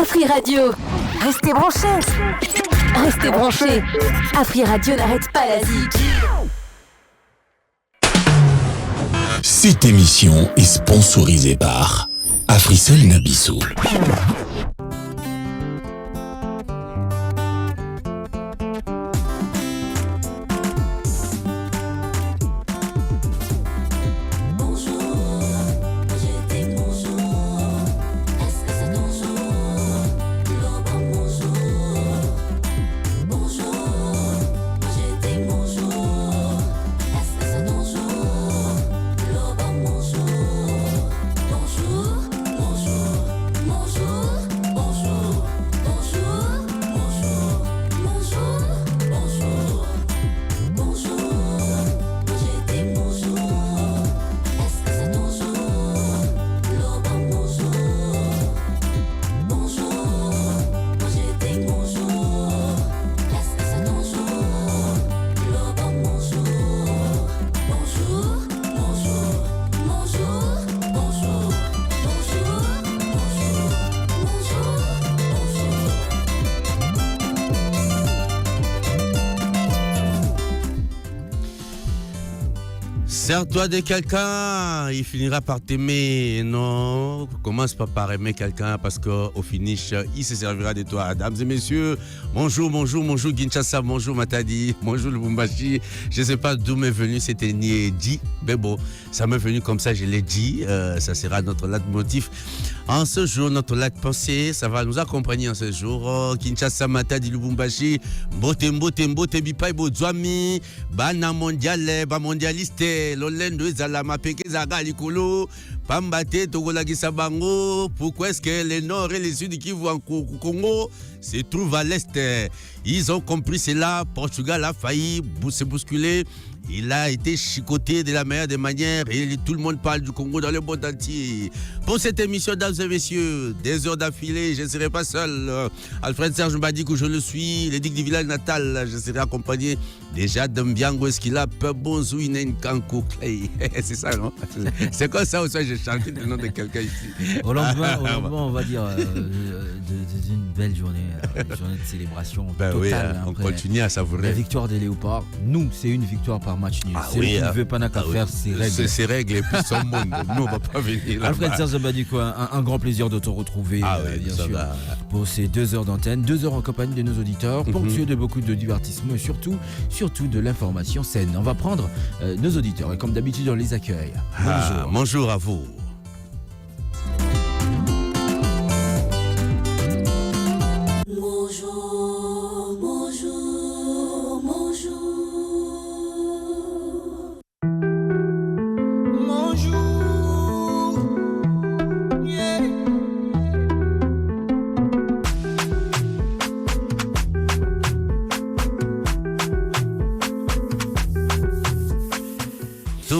Afri Radio. Restez branchés. Restez branchés. Afri Radio n'arrête pas la zik. Cette émission est sponsorisée par Africell Nabisso. Sers-toi de quelqu'un, il finira par t'aimer. Non, commence pas par aimer quelqu'un parce qu'au finish, il se servira de toi. Mesdames et messieurs, bonjour Kinshasa, bonjour Matadi, bonjour Lubumbashi. Je ne sais pas d'où m'est venu cette dit, mais bon, ça m'est venu comme ça, je l'ai dit. Ça sera notre leitmotiv. En ce jour, notre leitpensée, ça va nous accompagner en ce jour. Kinshasa, Matadi, Lubumbashi, Mbote, Bipai, Bodzwami, Bana Mondiale, Ba Mondialiste. Lolendo ezala mapeke zaga likolo pambate togolakisa bango. Pourquoi est-ce que le nord et le sud qui vont en Congo se trouvent à l'est? Ils ont compris cela. Portugal a failli se bousculer. Il a été chicoté de la meilleure des manières et tout le monde parle du Congo dans le monde entier. Pour cette émission, mesdames et messieurs, des heures d'affilée, je ne serai pas seul. Alfred Serge m'a dit que je le suis, l'édic du village natal. Je serai accompagné déjà d'Mbiango Esquila, Pebonzou Inen Kankou Clay. C'est ça, non? C'est comme ça aussi, j'ai chanté le nom de quelqu'un ici. Au lendemain, on va dire, d'une belle journée, une journée de célébration totale. Oui, on continue à savourer. La victoire des Léopards, nous, c'est une victoire par match nul. C'est lui qui ne veut pas n'a qu'à faire ses règles. C'est ses règles et puis son monde. Nous, on ne va pas venir là. Alfred Serge Badiko, un grand plaisir de te retrouver, bien sûr, pour ces 2 heures d'antenne, 2 heures en compagnie de nos auditeurs, ponctués de beaucoup de divertissement et surtout de l'information saine. On va prendre nos auditeurs et comme d'habitude, on les accueille. Bonjour. Bonjour à vous.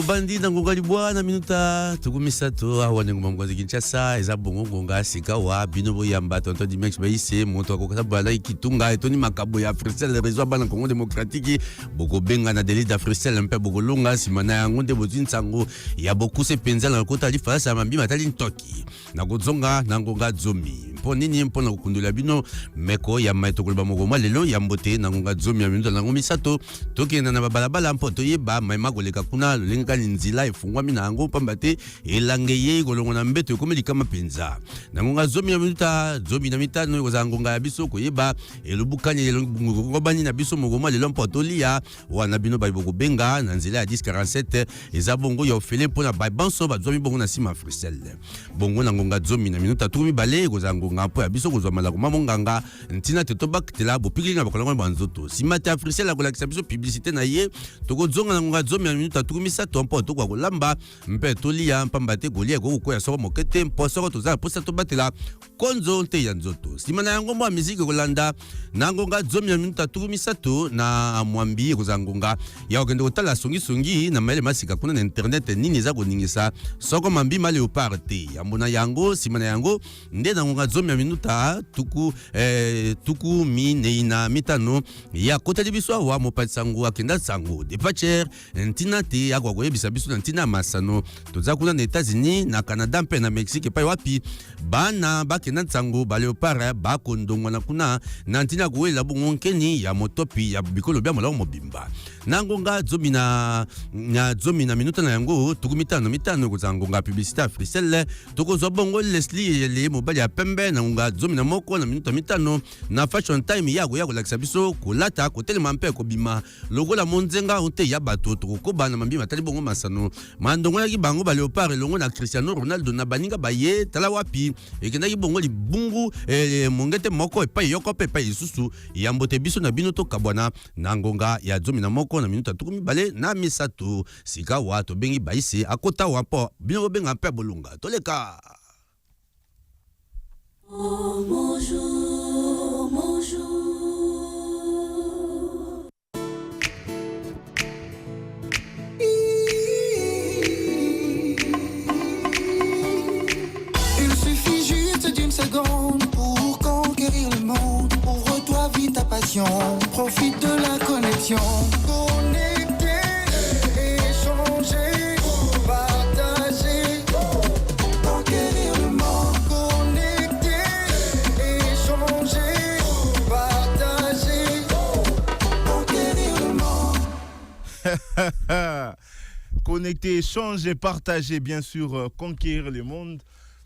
Bandi na ngonga libwa na minuta tukumisato awane ngomwa Kinshasa eza bongo ngonga sika wa bino boyamba tonton Dimex baise moto akoka bala ikitunga etoni makabo ya Africell réseau bana Congo démocratique boko benga na délit d'Africell un peu boko longa simana yango nde bozin sango ya boku se penza na kota lifa sa mambi matali ntoki na kozonga na ngonga zomi mpo nini mpo na kukundula bino meko ya maito kolba mogoma lelo ya mbote na ngonga zomi ya minuta na ngomisato tokenda na balabala mpo toyeba maima koleka kuna lenga nzila efungwami na yango pambate elangeye kolongo na mbeto ekomeli kama penza na ngonga zomi ya minuta zomi na mitano ekozala ngonga ya biso koyeba elobukani elobani na biso mogoma lelo mpo tolia wana bino bayi bokobenga na nzela ya 1047 eza bongo ya ofele mpona babanso bazwami bongo na nsima Africell bongo na ngonga zomi na minuta tukumi bale ekozala ngonga mpo ya biso kozwa malako mamonganga ntina te tobakitela bopikili na bakolongo banzoto nsima te Africell akolakisa biso publicité na ye tokozonga na ngonga zomi ya minuta tukumi sato mpo tokwa kolamba mpe tolia mpamba te kolia kokoya soko mokete mpo soko tozala mposa tobatela konzo te ya nzoto nsima na yango mwa miziki kolanda na ngonga zomi ya minuta tukumi sato na mwambi ekozala ngonga ya kokende kotala songisongi na mayele masika kuna na internet nini eza koningisa soko mambi ma Léopard te yambo na yango nsima na yango nde na ngonga zomi zomi ya minuta tuku mineina mitano ya kota biso awa mopatisa sango akenda sango depacher ntina te akwa koyebisa biso na ntina masano toza kuna na États-Unis na Canada mpe na Mexique epai wapi bana bakenda sango baleopara bakondongwa na kuna na ntina kowelela bongo nkeni ya motopi ya bikolo bya malamu mobimba nangonga zomi na minuta na yango tuku mitano kozanga ngonga publicité Africell tokozwa bongo Leslie le mobali ya pembe na ngonga zomi na moko na minuta mitano na fashion time ya kolakisa biso kolata kotelema mpe kobima lokola monzenga onte ya bato tokokobana mambi matali bongo masano mandongolaki bango baleopard elongo na Cristiano Ronaldo na baninga baye tala wapi ekendaki bongo libungu mongete moko epai yoko mpe epai lisusu yambote biso na bino tokabwana na ngonga ya zomi na moko na minuta tukumi bale na misato sika wa tobengi baise akota wa mpo bino bobenga mpe bolunga toleka. Oh, bonjour, bonjour. Il suffit juste d'une seconde pour conquérir le monde. Ouvre-toi vite ta passion, profite de la connexion. Connecter, échanger, partager. Conquérir le monde. Connecter, échanger, partager. Conquérir le monde. Connecter, échanger, partager, bien sûr, conquérir le monde.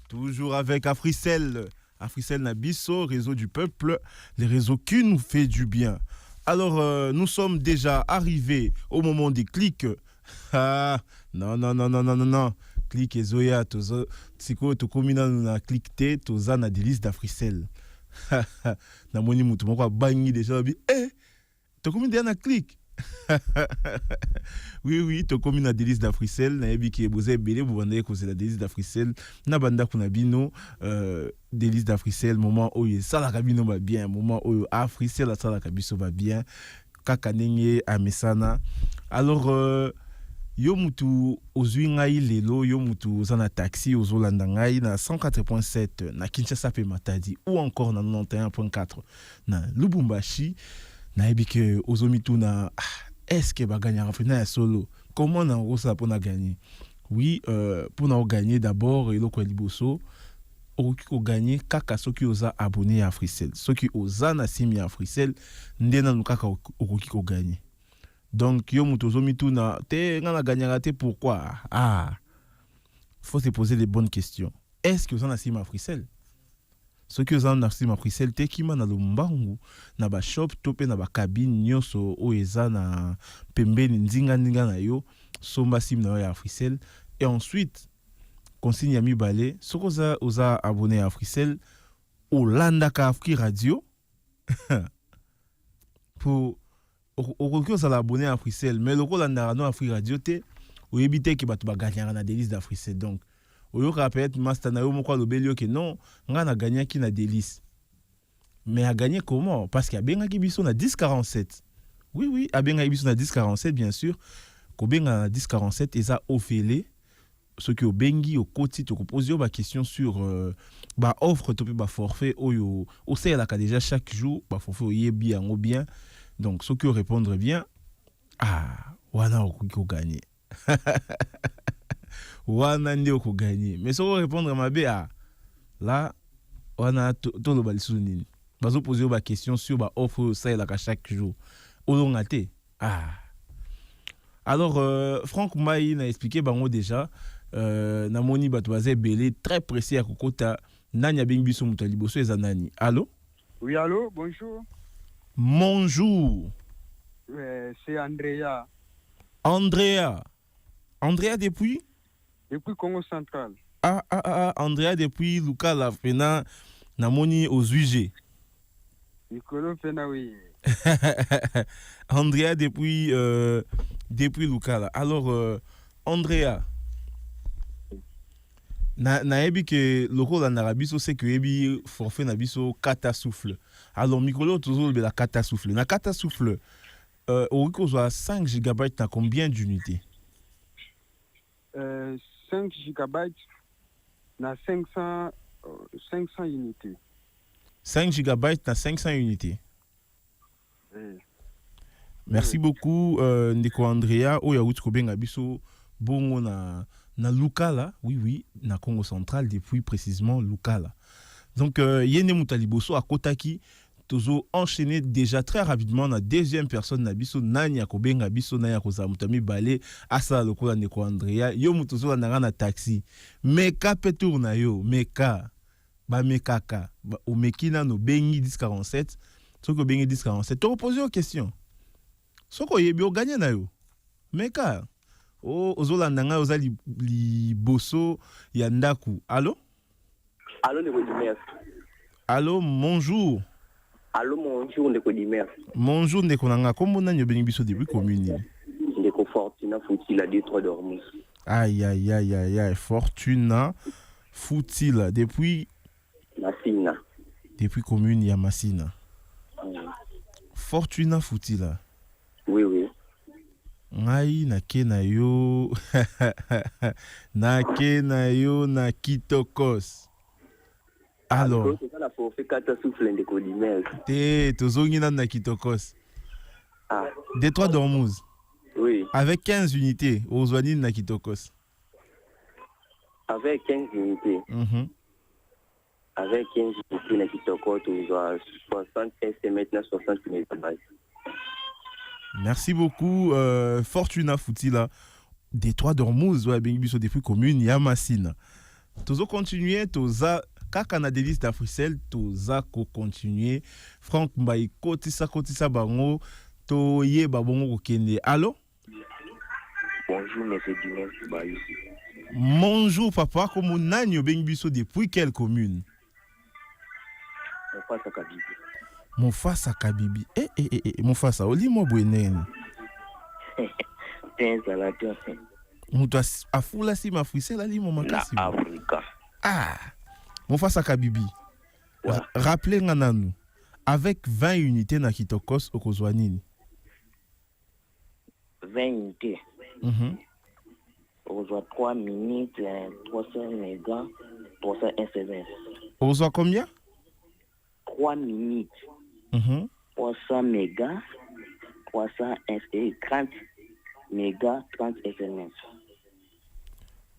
Toujours avec Africell. Africell Nabiso, réseau du peuple, les réseaux qui nous fait du bien. Alors, nous sommes déjà arrivés au moment des clics. Ah, non. Clic et Zoya, Tsiko, Tokomina, na clic T, Toza, na des listes d'Africell. Na moni moutou, moko bangi déjà, Tokomina na clic. Oui, Tokomina des listes d'Africell, na yebi ki eboze belé, boubande cause la des listes d'Africell, na banda kunabino, des listes d'Africell, moment où ça la cabino va bien, moment où Africell ça la cabiso va bien, kakanenge amesana. Alors, yo mutu ozwi ngai lelo, yo mutu zana taxi ozolanda ngai na 104.7 na Kinshasa pe Matadi ou encore na 91.4 na Lubumbashi. Na yebi ke ozomitu na est-ce que ba gagner en finale solo? Comment na rosa pour na gagner? Oui, pour na gagner d'abord eloko liboso okoki gagner kaka soki oza abonné à Africell. Soki oza na simi Africell ndena nukaka okoki ko gagner. Donc yo mutu ozomitu na te ngana gagner te pourquoi? Faut se poser les bonnes questions. Est-ce que oza na simi Africell? Ce que vous avez dans Africell te kima na lombangu na ba shop tope na ba cabine nyoso o eza na pembeni nzinga na yo somba sim na ya Africell et ensuite consigne ya mibale ce que oza abonné à Africell Olanda ka Afri Radio pour okoki oza abonné à Africell mais loko landa no Afri Radio te o ebite ki bato ba gagner na délice d'Africell donc oyo peut-être master na yo moko lobelio que non nga na gagné ki na délice mais a gagné comment parce qu'il y a benga ki biso na 1047 oui a benga biso na 1047 bien sûr ko benga na 1047 eza ofele ce que obengi au koti to poser ba question sur ba offre to ba forfait oyo o sait la ka déjà chaque jour ba forfait oyebi yango bien donc ce que répondre bien wana okoki gagner wana ndio ko gagner mais so répondre mabe là wana to lo balisu nini bazo poser ba question sur ba offre ça la chaque jour olongate alors Franck Mai n'a expliqué bango déjà na moni bato bazé belé très précis à kokota nani abeng biso muto liboso eza nani. Allô? Oui, allô, bonjour. Bonjour. C'est Andrea. Andrea depuis Congo Central. Andrea depuis Luka la fena na moni aux UG. Nicolo fena oui. Andrea depuis Luka là. Alors Andrea na ebi que loko la narabiso c'est que ebi forfait na biso kata souffle. Alors Nicolo toujours la kata souffle. Na kata souffle au a 5 GB na combien d'unités? 5 GB na 500 unités. 5 GB na 500 unités. Oui. Merci beaucoup ndeko Andrea oyo awuti kobenga biso bongo na Lukala, oui, na Congo central depuis précisément Lukala. Donc yene mutaliboso akotaki tozo enchaîner déjà très rapidement na deuxième personne na biso nani akobenga biso na ya koza mutami balé asa lokola ndeko Andrea yo mutozo na na taxi meka petour na yo meka ba mekaka ba o mekina no bengi 1047 soko bengi 1047 to poser une question soko yebi o gagner na yo meka o ozolanda nga oza li boso ya ndaku. Allô Ndeko Dimer. Allô, bonjour. Bonjour Ndeko Dimer. Bonjour ndeko nanga kombo na nyobengi biso depuis commune. Ndeko Fortuna Futila Détroit d'Ormuz. Aïe, Fortuna Futila depuis Massina. Depuis commune ya Massina. Fortuna Futila. Oui. Ngai nake na yo na Kitokos. Alors, c'est ça la forfait 4 souffle Ndeko Dimer. tozongi na Kitokos. Détroit d'Ormuz. Oui. Avec 15 unités, ozwani na Kitokos. Avec 15 unités. Avec 15 unités na Kitokos, on doit 60 SMS na 60 MB. Merci beaucoup Fortuna Futila Détroit d'Ormuz ouais bengi biso depuis commune ya Massina. Tozo continuer toza kaka na délice d'Africel toza ko continuer Franck Mbaye kotisa bango to yeba bongo kokende. Allô? Bonjour monsieur Dimer Baïs. Bonjour papa, comment nani bengi biso depuis quelle commune? Mofasa Kabibi. Mofasa Kabibi. Mofasa oli mo bwenene. Tenza la terre. Mutu afula si mafrisel ali mo makasi. Na Afrika. Mofasa Kabibi. Ouais. Rappelez ngananu. Avec 20 unités na Kitokos okozwanini. 20 unités. On reçoit 3 minutes, 300 mégas, 300 SMS. On reçoit combien? 3 minutes, 300 mégas, 300 SMS, 30 mégas, 30 SMS.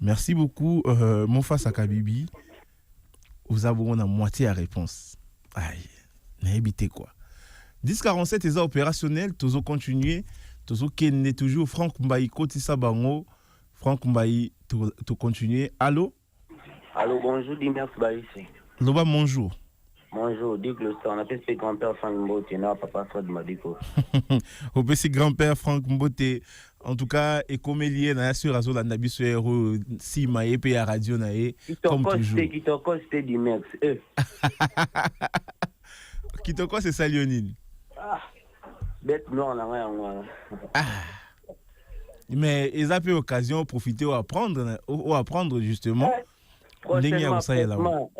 Merci beaucoup, Mofasa Kabibi. Vous avez la moitié à réponse. Aïe, n'habitez quoi. 1047 est opérationnel, toujours continuer, toujours kenne toujours Franck Mbaye Kotisa Bango. Franck Mbaye, tu continuer. Allô? Allô, bonjour, Dimer Baïssi. Loba, bonjour. Bonjour, Dick Le Star, on appelle ses grand-père Franck Mbote, papa Fred Madiko. Au petit grand-père Franck Mbote, en tout cas, et comme il y a sur Azol Nabiso si maïe pe à radio nae, comme toujours. Kitoko c'était Dimer. Kitoko c'est ça Lionine. Bête noire là ouais. Mais ils ont eu l'occasion de profiter ou apprendre justement. Prochainement.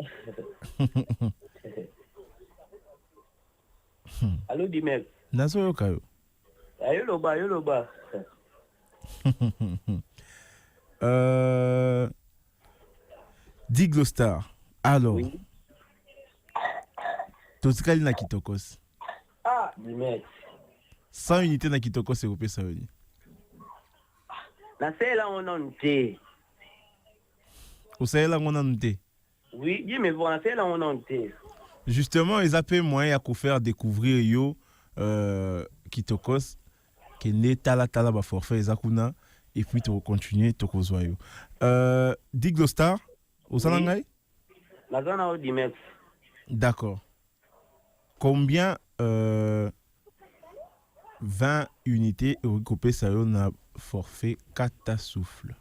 Allô Dimer. Nazo yokayo. Yoloba. Diglo Star. Alors. Oui. Totikali na Kitokos. Dimer. 100 unités na Kitokos européen ça veut dire. Na c'est là on en té. Au Sahel on en té. Oui, dis mais voilà, c'est là on en té. Justement, ils appellent moyen à faire découvrir yo Kitokos que ne tala ba forfait ezakuna et puis tu continuer to kozwa yo. Diglo Star au Sanangai? La zone au Dimer. D'accord. Combien 20 unités recoupées ça yo na forfait Katasouffle.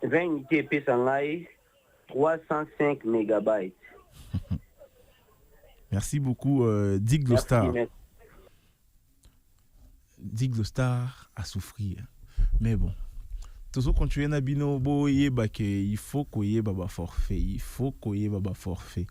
20 unités Pessangai 305 mégabytes. Merci beaucoup Diglo Star. Diglo Star a souffrir. Mais bon. Toujours continuer na bino boye que il faut koye baba forfait, forfait.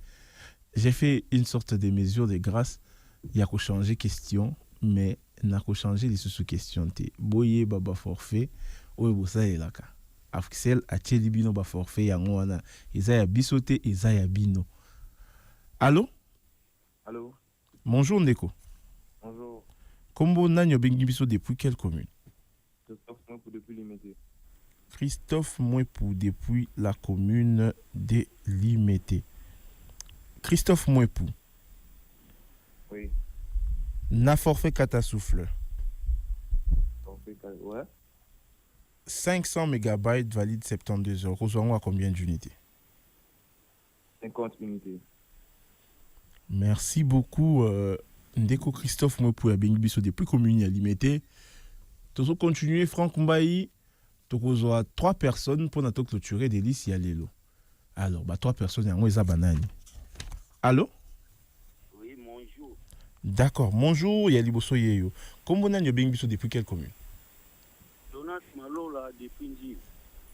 J'ai fait une sorte de mesure de grâce, il y a qu'à changer question, mais n'a qu'à changer les sous-questions té. Boye baba forfait, oye bossa elaka. Africel a tcheli bino ba forfait yango wana, ezaya bisote ezaya bino. Allô? Allô? Bonjour Ndeko. Bonjour. Kombo Nanyo Bengibiso depuis quelle commune? Christophe Mouepou depuis Limité. Christophe Mouepou depuis la commune de Limité. Christophe Mouepou. Oui. Na forfait Katasouffle. Ouais. 500 MB valide 72 heures. Rejoignons à combien d'unités? 50 unités. Merci beaucoup. Ndeko Christophe Mouepou a Bengibiso depuis commune à Limité. Nous continuer Franck Mbaye. Nous avons 3 personnes pour notre clôturer des listes à l'élo. Alors, 3 personnes, il y a un banane. Allô? Oui, bonjour. D'accord, bonjour, il y a Liboso Yeyo. Comment vous Bengibiso depuis quelle commune? Jonas Malola depuis Ndji.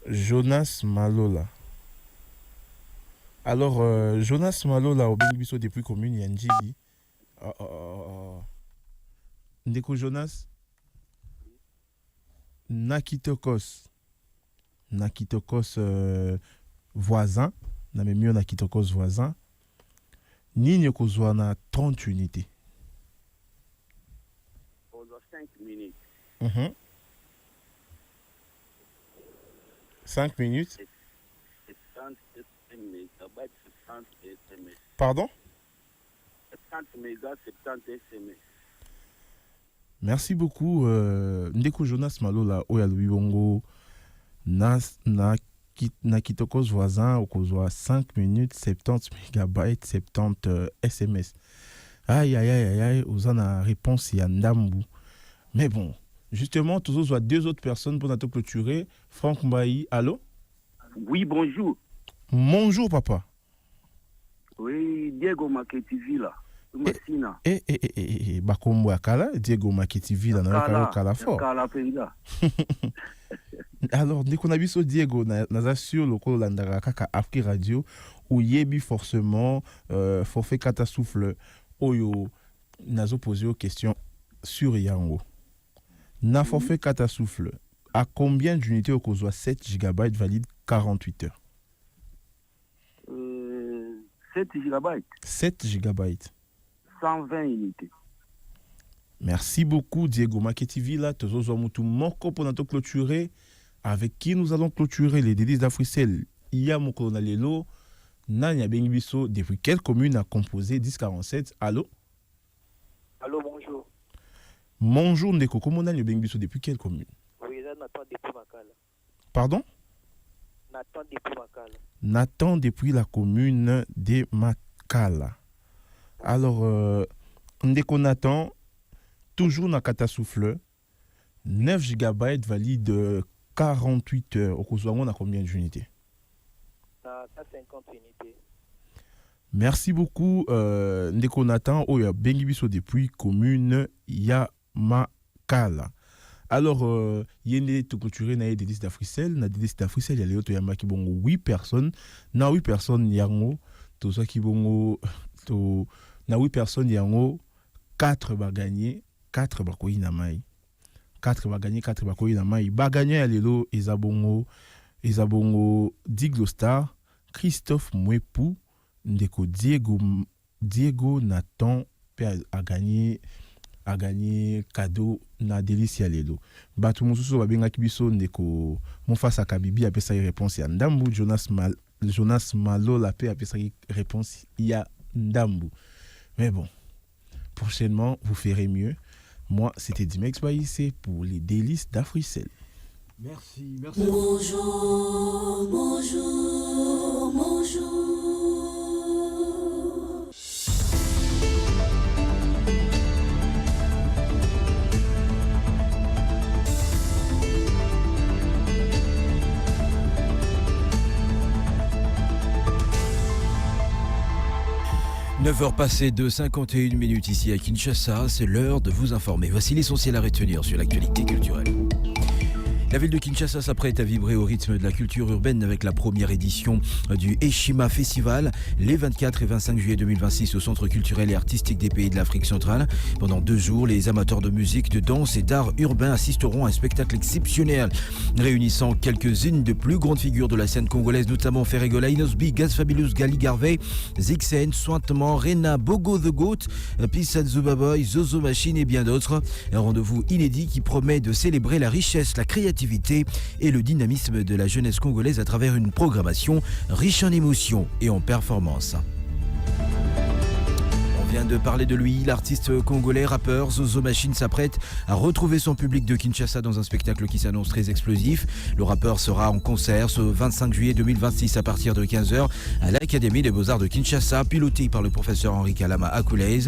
Jonas Malola. Alors, Jonas Malola au Bengibiso depuis commune, il y a Ndji. Ndeko Jonas? Nakitokos voisin, na même mieux Nakitokos voisin. Nini kozwa na 30 unités. Pour 5 minutes. 5 minutes. 70 mégabytes, 70 SMS. Pardon? 70 mégas, 70 SMS. Merci beaucoup. Ndeko Jonas Malola, Oya Louis na kitokos voisin, au kozwa 5 minutes, 70 mégabytes, 70 SMS. Aïe, aïe, aïe, aïe, aux a réponse, il y a Ndambu. Mais bon, justement, tous autres, 2 autres personnes pour notre clôturer. Franck Mbaye, allô? Oui, bonjour. Bonjour, papa. Oui, Diego Maketivi, là. Masina. Bakombo Akala, Diego Maketivi, là, na Kala fort. Kala penza. Alors, dès qu'on a vu ce Diego, naza sur le col landara kaka Afri Radio, où yebi forcément, forfait Katasouffle, oyo, nazo posé aux questions sur Yango. Na forfait Katasouffle, à combien d'unités au kozwa 7 GB valide 48 heures? 7 GB. 7 GB. 120 unités. Merci beaucoup, Diego Maketivi. Là, Tozo Moutou Moko pour notre clôturer. Avec qui nous allons clôturer les délices d'Africel. Iya Mokona Lelo, Nanya Bengibiso, depuis quelle commune a composé 1047? Allô? Allô, bonjour. Bonjour, Ndeko. Comment Nanya Bengibiso, depuis quelle commune? Oui, là, Nathan depuis Makala. Pardon? Nathan depuis Makala. Nathan depuis la commune de Makala. Alors, Ndeko Nathan, toujours dans Katasouffle, 9 GB valide 48 heures. Au Kozouamon, on a combien d'unités? 50 unités. Merci beaucoup, Ndeko Nathan. Oya Bengibiso depuis commune Yamakala. Alors, yende to clôturer na des listes d'Africel. Na des listes d'Africel, il y a les autres yamba qui bon 8 personnes. Na 8 personnes yango, to ça qui bon to na 8 personnes yango 4 ba gagner, 4 ba koyi na mai. 4 ba gagner, 4 ba koyi na mai. Ba gagner ya lelo ezabongo Diglo Star, Christophe Mouepou, Ndeko Diego Nathan a gagné cadeau na delicia lelo. Batu mususu babenga kibiso Ndeko Mofasa Kabibi a pesa réponse ya Ndambu. Jonas Malola pe a pesa réponse ya Ndambu. Mais bon, prochainement vous ferez mieux. Moi, c'était Dimex Baïsé pour les délices d'Africel. Merci. Bonjour, bonjour, bonjour. « 9h passées de 51 minutes ici à Kinshasa, c'est l'heure de vous informer. Voici l'essentiel à retenir sur l'actualité culturelle. La ville de Kinshasa s'apprête à vibrer au rythme de la culture urbaine avec la première édition du Eshima Festival les 24 et 25 juillet 2026 au Centre culturel et artistique des pays de l'Afrique centrale. Pendant 2 jours, les amateurs de musique, de danse et d'art urbain assisteront à un spectacle exceptionnel réunissant quelques-unes des plus grandes figures de la scène congolaise, notamment Ferregola, Inosbi, Gaz Fabulous, Gali Garvey, Zixen, Sointement, Rena, Bogo the Goat, Pissa Zubaboy, Zozo Machine et bien d'autres. Un rendez-vous inédit qui promet de célébrer la richesse, la créativité et le dynamisme de la jeunesse congolaise à travers une programmation riche en émotions et en performances. On vient de parler de lui, l'artiste congolais rappeur Zozo Machine s'apprête à retrouver son public de Kinshasa dans un spectacle qui s'annonce très explosif. Le rappeur sera en concert ce 25 juillet 2026 à partir de 15h à l'Académie des Beaux-Arts de Kinshasa, piloté par le professeur Henri Kalama Akoulez.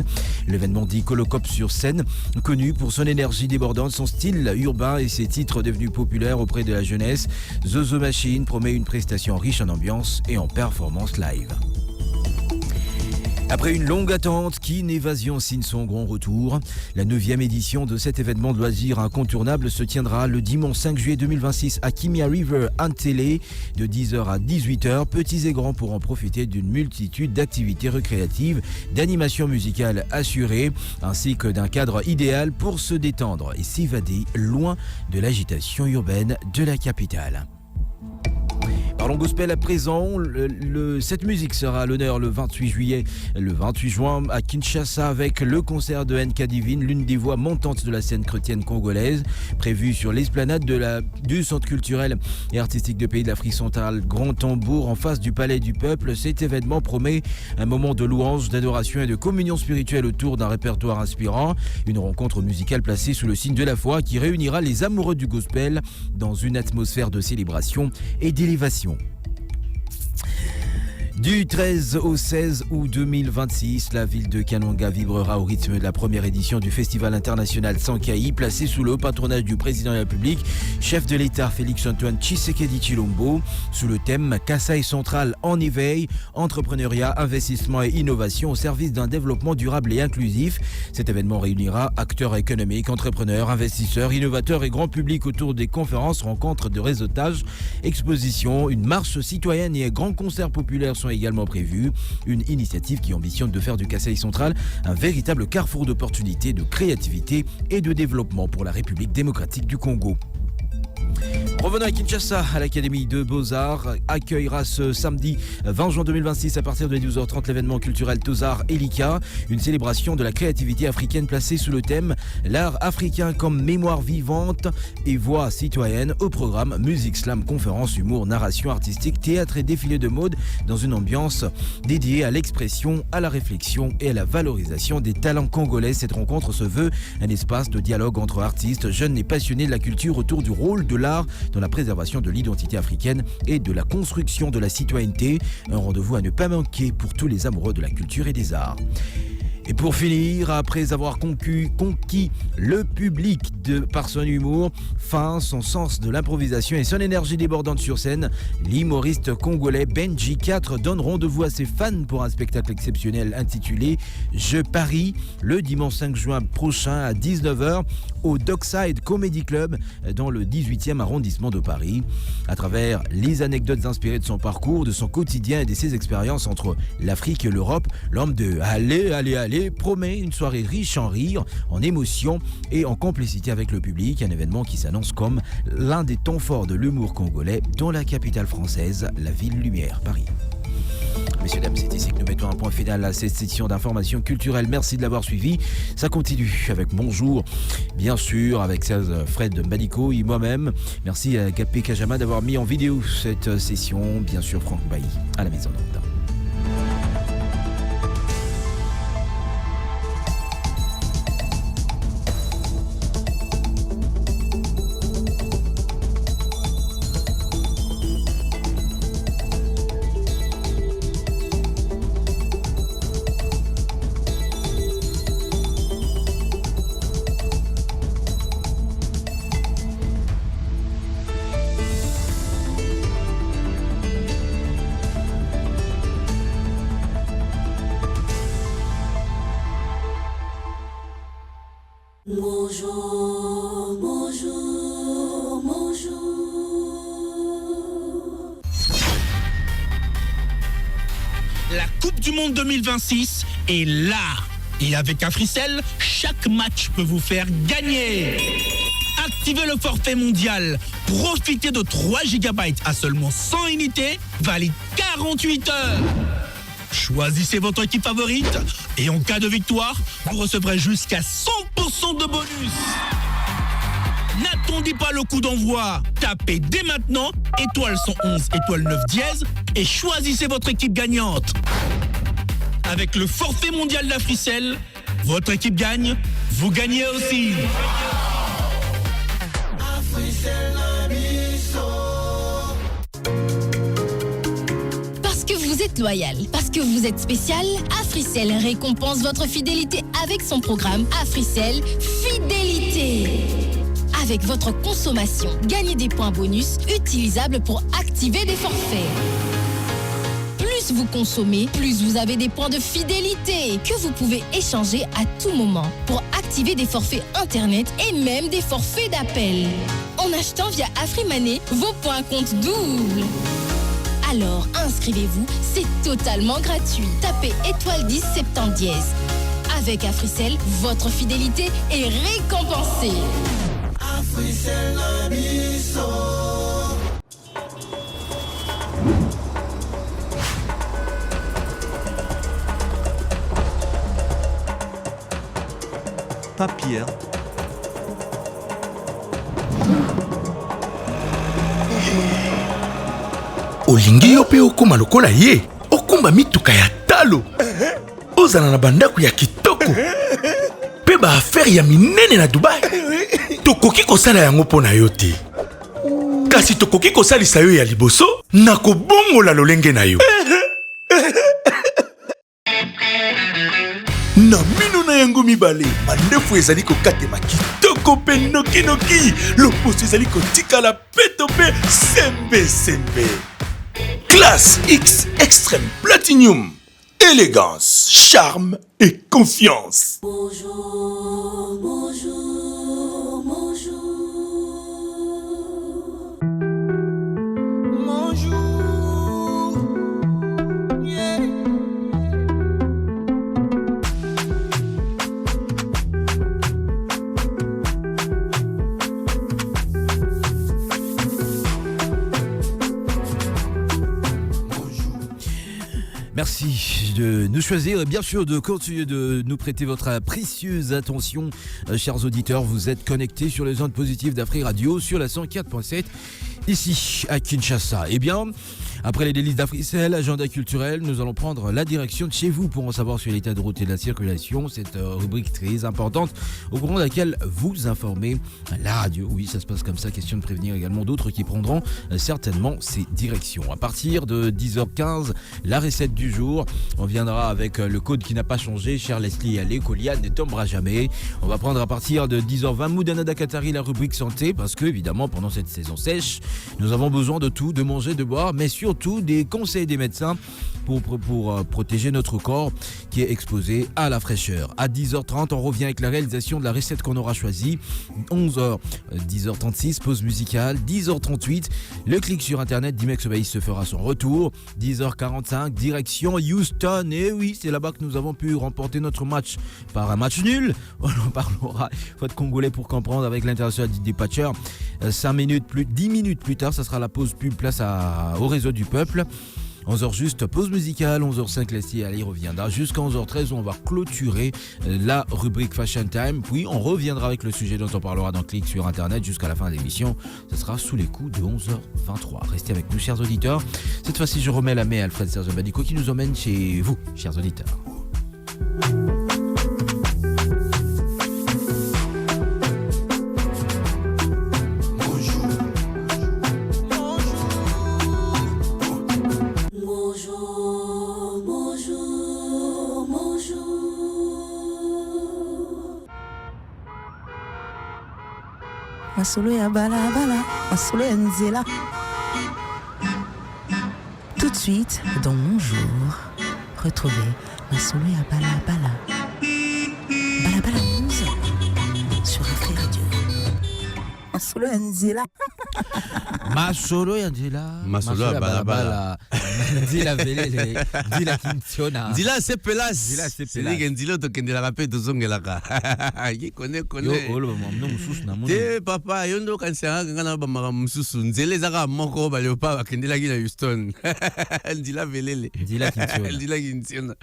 L'événement dit Colocop sur scène, connu pour son énergie débordante, son style urbain et ses titres devenus populaires auprès de la jeunesse. Zozo Machine promet une prestation riche en ambiance et en performance live. Après une longue attente, Kin Évasion signe son grand retour. La 9e édition de cet événement de loisirs incontournable se tiendra le dimanche 5 juillet 2026 à Kimia River Antele de 10h à 18h. Petits et grands pourront profiter d'une multitude d'activités récréatives, d'animations musicales assurées, ainsi que d'un cadre idéal pour se détendre et s'évader loin de l'agitation urbaine de la capitale. Parlons gospel à présent. Cette musique sera à l'honneur le 28 juin à Kinshasa avec le concert de NK Divine, l'une des voix montantes de la scène chrétienne congolaise, prévu sur l'esplanade du Centre culturel et artistique de pays de l'Afrique centrale, Grand Tambour, en face du Palais du Peuple. Cet événement promet un moment de louange, d'adoration et de communion spirituelle autour d'un répertoire inspirant. Une rencontre musicale placée sous le signe de la foi qui réunira les amoureux du gospel dans une atmosphère de célébration et d'élévation. Du 13 au 16 août 2026, la ville de Kananga vibrera au rythme de la première édition du Festival international Sankaï, placé sous le haut patronage du président de la République, chef de l'État Félix-Antoine Tshisekedi Tshilombo, sous le thème Kasaï central en éveil, entrepreneuriat, investissement et innovation au service d'un développement durable et inclusif. Cet événement réunira acteurs économiques, entrepreneurs, investisseurs, innovateurs et grand public autour des conférences, rencontres de réseautage, expositions, une marche citoyenne et un grand concert populaire sont également prévus. Une initiative qui ambitionne de faire du Kasaï central un véritable carrefour d'opportunités, de créativité et de développement pour la République démocratique du Congo. Revenons à Kinshasa, à l'Académie de Beaux-Arts accueillera ce samedi 20 juin 2026 à partir de 12h30 l'événement culturel Tozar Elika, une célébration de la créativité africaine placée sous le thème l'art africain comme mémoire vivante et voix citoyenne. Au programme musique, slam, conférences, humour, narration artistique, théâtre et défilé de mode dans une ambiance dédiée à l'expression, à la réflexion et à la valorisation des talents congolais. Cette rencontre se veut un espace de dialogue entre artistes, jeunes et passionnés de la culture autour du rôle de l'art dans la préservation de l'identité africaine et de la construction de la citoyenneté. Un rendez-vous à ne pas manquer pour tous les amoureux de la culture et des arts. Et pour finir, après avoir conquis le public par son humour fin, son sens de l'improvisation et son énergie débordante sur scène, l'humoriste congolais Benji 4 donne rendez-vous à ses fans pour un spectacle exceptionnel intitulé Je parie le dimanche 5 juin prochain à 19h au Dockside Comedy Club dans le 18e arrondissement de Paris. À travers les anecdotes inspirées de son parcours, de son quotidien et de ses expériences entre l'Afrique et l'Europe, l'homme de Allez promet une soirée riche en rire, en émotions et en complicité avec le public. Un événement qui s'annonce comme l'un des temps forts de l'humour congolais dans la capitale française, la ville lumière, Paris. Messieurs, dames, c'est ici que nous mettons un point final à cette session d'information culturelle. Merci de l'avoir suivi. Ça continue avec Bonjour, bien sûr, avec Fred Mbadiko et moi-même. Merci à Gapé Kajama d'avoir mis en vidéo cette session. Bien sûr, Franck Bailly à la mise en onde. Bonjour, bonjour, bonjour. du Monde 2026 est là. Et avec Africell, chaque match peut vous faire gagner. Activez le forfait mondial. Profitez de 3 GB à seulement 100 unités, valide 48 heures. Choisissez votre équipe favorite et en cas de victoire, vous recevrez jusqu'à 100% de bonus. N'attendez pas le coup d'envoi. Tapez dès maintenant étoile 111 étoile 9 dièse et choisissez votre équipe gagnante. Avec le forfait mondial d'Africell, votre équipe gagne, vous gagnez aussi. Parce que vous êtes loyal, parce que vous êtes spécial, Africell récompense votre fidélité avec son programme Africell Fidélité. Avec votre consommation, gagnez des points bonus utilisables pour activer des forfaits. Plus vous consommez, plus vous avez des points de fidélité que vous pouvez échanger à tout moment pour activer des forfaits internet et même des forfaits d'appel. En achetant via AfriMoney, vos points comptent double. Alors inscrivez-vous, c'est totalement gratuit. Tapez étoile 10 70 dièse. Avec Africell, votre fidélité est récompensée. Africell papier. olingi yo pe okoma lokola ye okumba mituka ya talo ozala na bandako ya kitoko pe ba affaire ya minene na Dubai tokoki kosala yango mpona yo te kasi tokoki kosalisa yo ya liboso na kobongola lolenge na yo na mino na yango mibale mandefu ezali kokatema kitoko pe nokinoki loposo ezali kotikala peto pe sembe Classe X Extrême Platinum. Élégance, charme et confiance. Bonjour, bonjour, bonjour. Bonjour. Yeah. Merci de nous choisir et bien sûr de continuer de nous prêter votre précieuse attention. Chers auditeurs, vous êtes connectés sur les ondes positives d'Afri Radio sur la 104.7 ici à Kinshasa. Eh bien, après les délices d'Africell, agenda culturel, nous allons prendre la direction de chez vous pour en savoir sur l'état de route et de la circulation. Cette rubrique très importante au cours de laquelle vous informez la radio. Oui, ça se passe comme ça, question de prévenir également d'autres qui prendront certainement ces directions. À partir de 10h15, la recette du jour, on viendra avec le code qui n'a pas changé. Cher Leslie Allé, Kolia ne tombera jamais. On va prendre à partir de 10h20 Moudana Dakatari, la rubrique santé, parce que évidemment pendant cette saison sèche, nous avons besoin de tout, de manger, de boire, mais surtout des conseils des médecins pour protéger notre corps qui est exposé à la fraîcheur. À 10h30, on revient avec la réalisation de la recette qu'on aura choisie. 11h, 10h36, pause musicale. 10h38, le clic sur internet d'Imex Obaïs se fera son retour. 10h45, direction Houston. Et oui, c'est là-bas que nous avons pu remporter notre match par un match nul. On en parlera, faute congolais pour comprendre, avec l'international du Dispatcher. 10 minutes plus tard, ça sera la pause pub, place au réseau du peuple. 11h juste, pause musicale. 11h05, Leslie Allé reviendra jusqu'à 11h13 où on va clôturer la rubrique Fashion Time. Puis on reviendra avec le sujet dont on parlera dans Clic sur internet jusqu'à la fin de l'émission. Ce sera sous les coups de 11h23. Restez avec nous, chers auditeurs. Cette fois-ci, je remets la main à Alfred Serge Badico qui nous emmène chez vous, chers auditeurs. Masolo ya bala bala, masolo ya nzela. Tout de suite, dans mon jour, retrouvez Masolo ya bala bala. Bala bala 11 sur Afri Radio. masolo ya nzela masolo ya nzela masolo ya balabala nzela velele nzela kintiona nzela sepelas c'est que nzela tokendelaka mpe tozongelaka kone te papa yo ndo okanisaka nga na bamaka mosusu nzela ezaka moko baleopa bakendelaki na Houston nzela velele nzela kintiona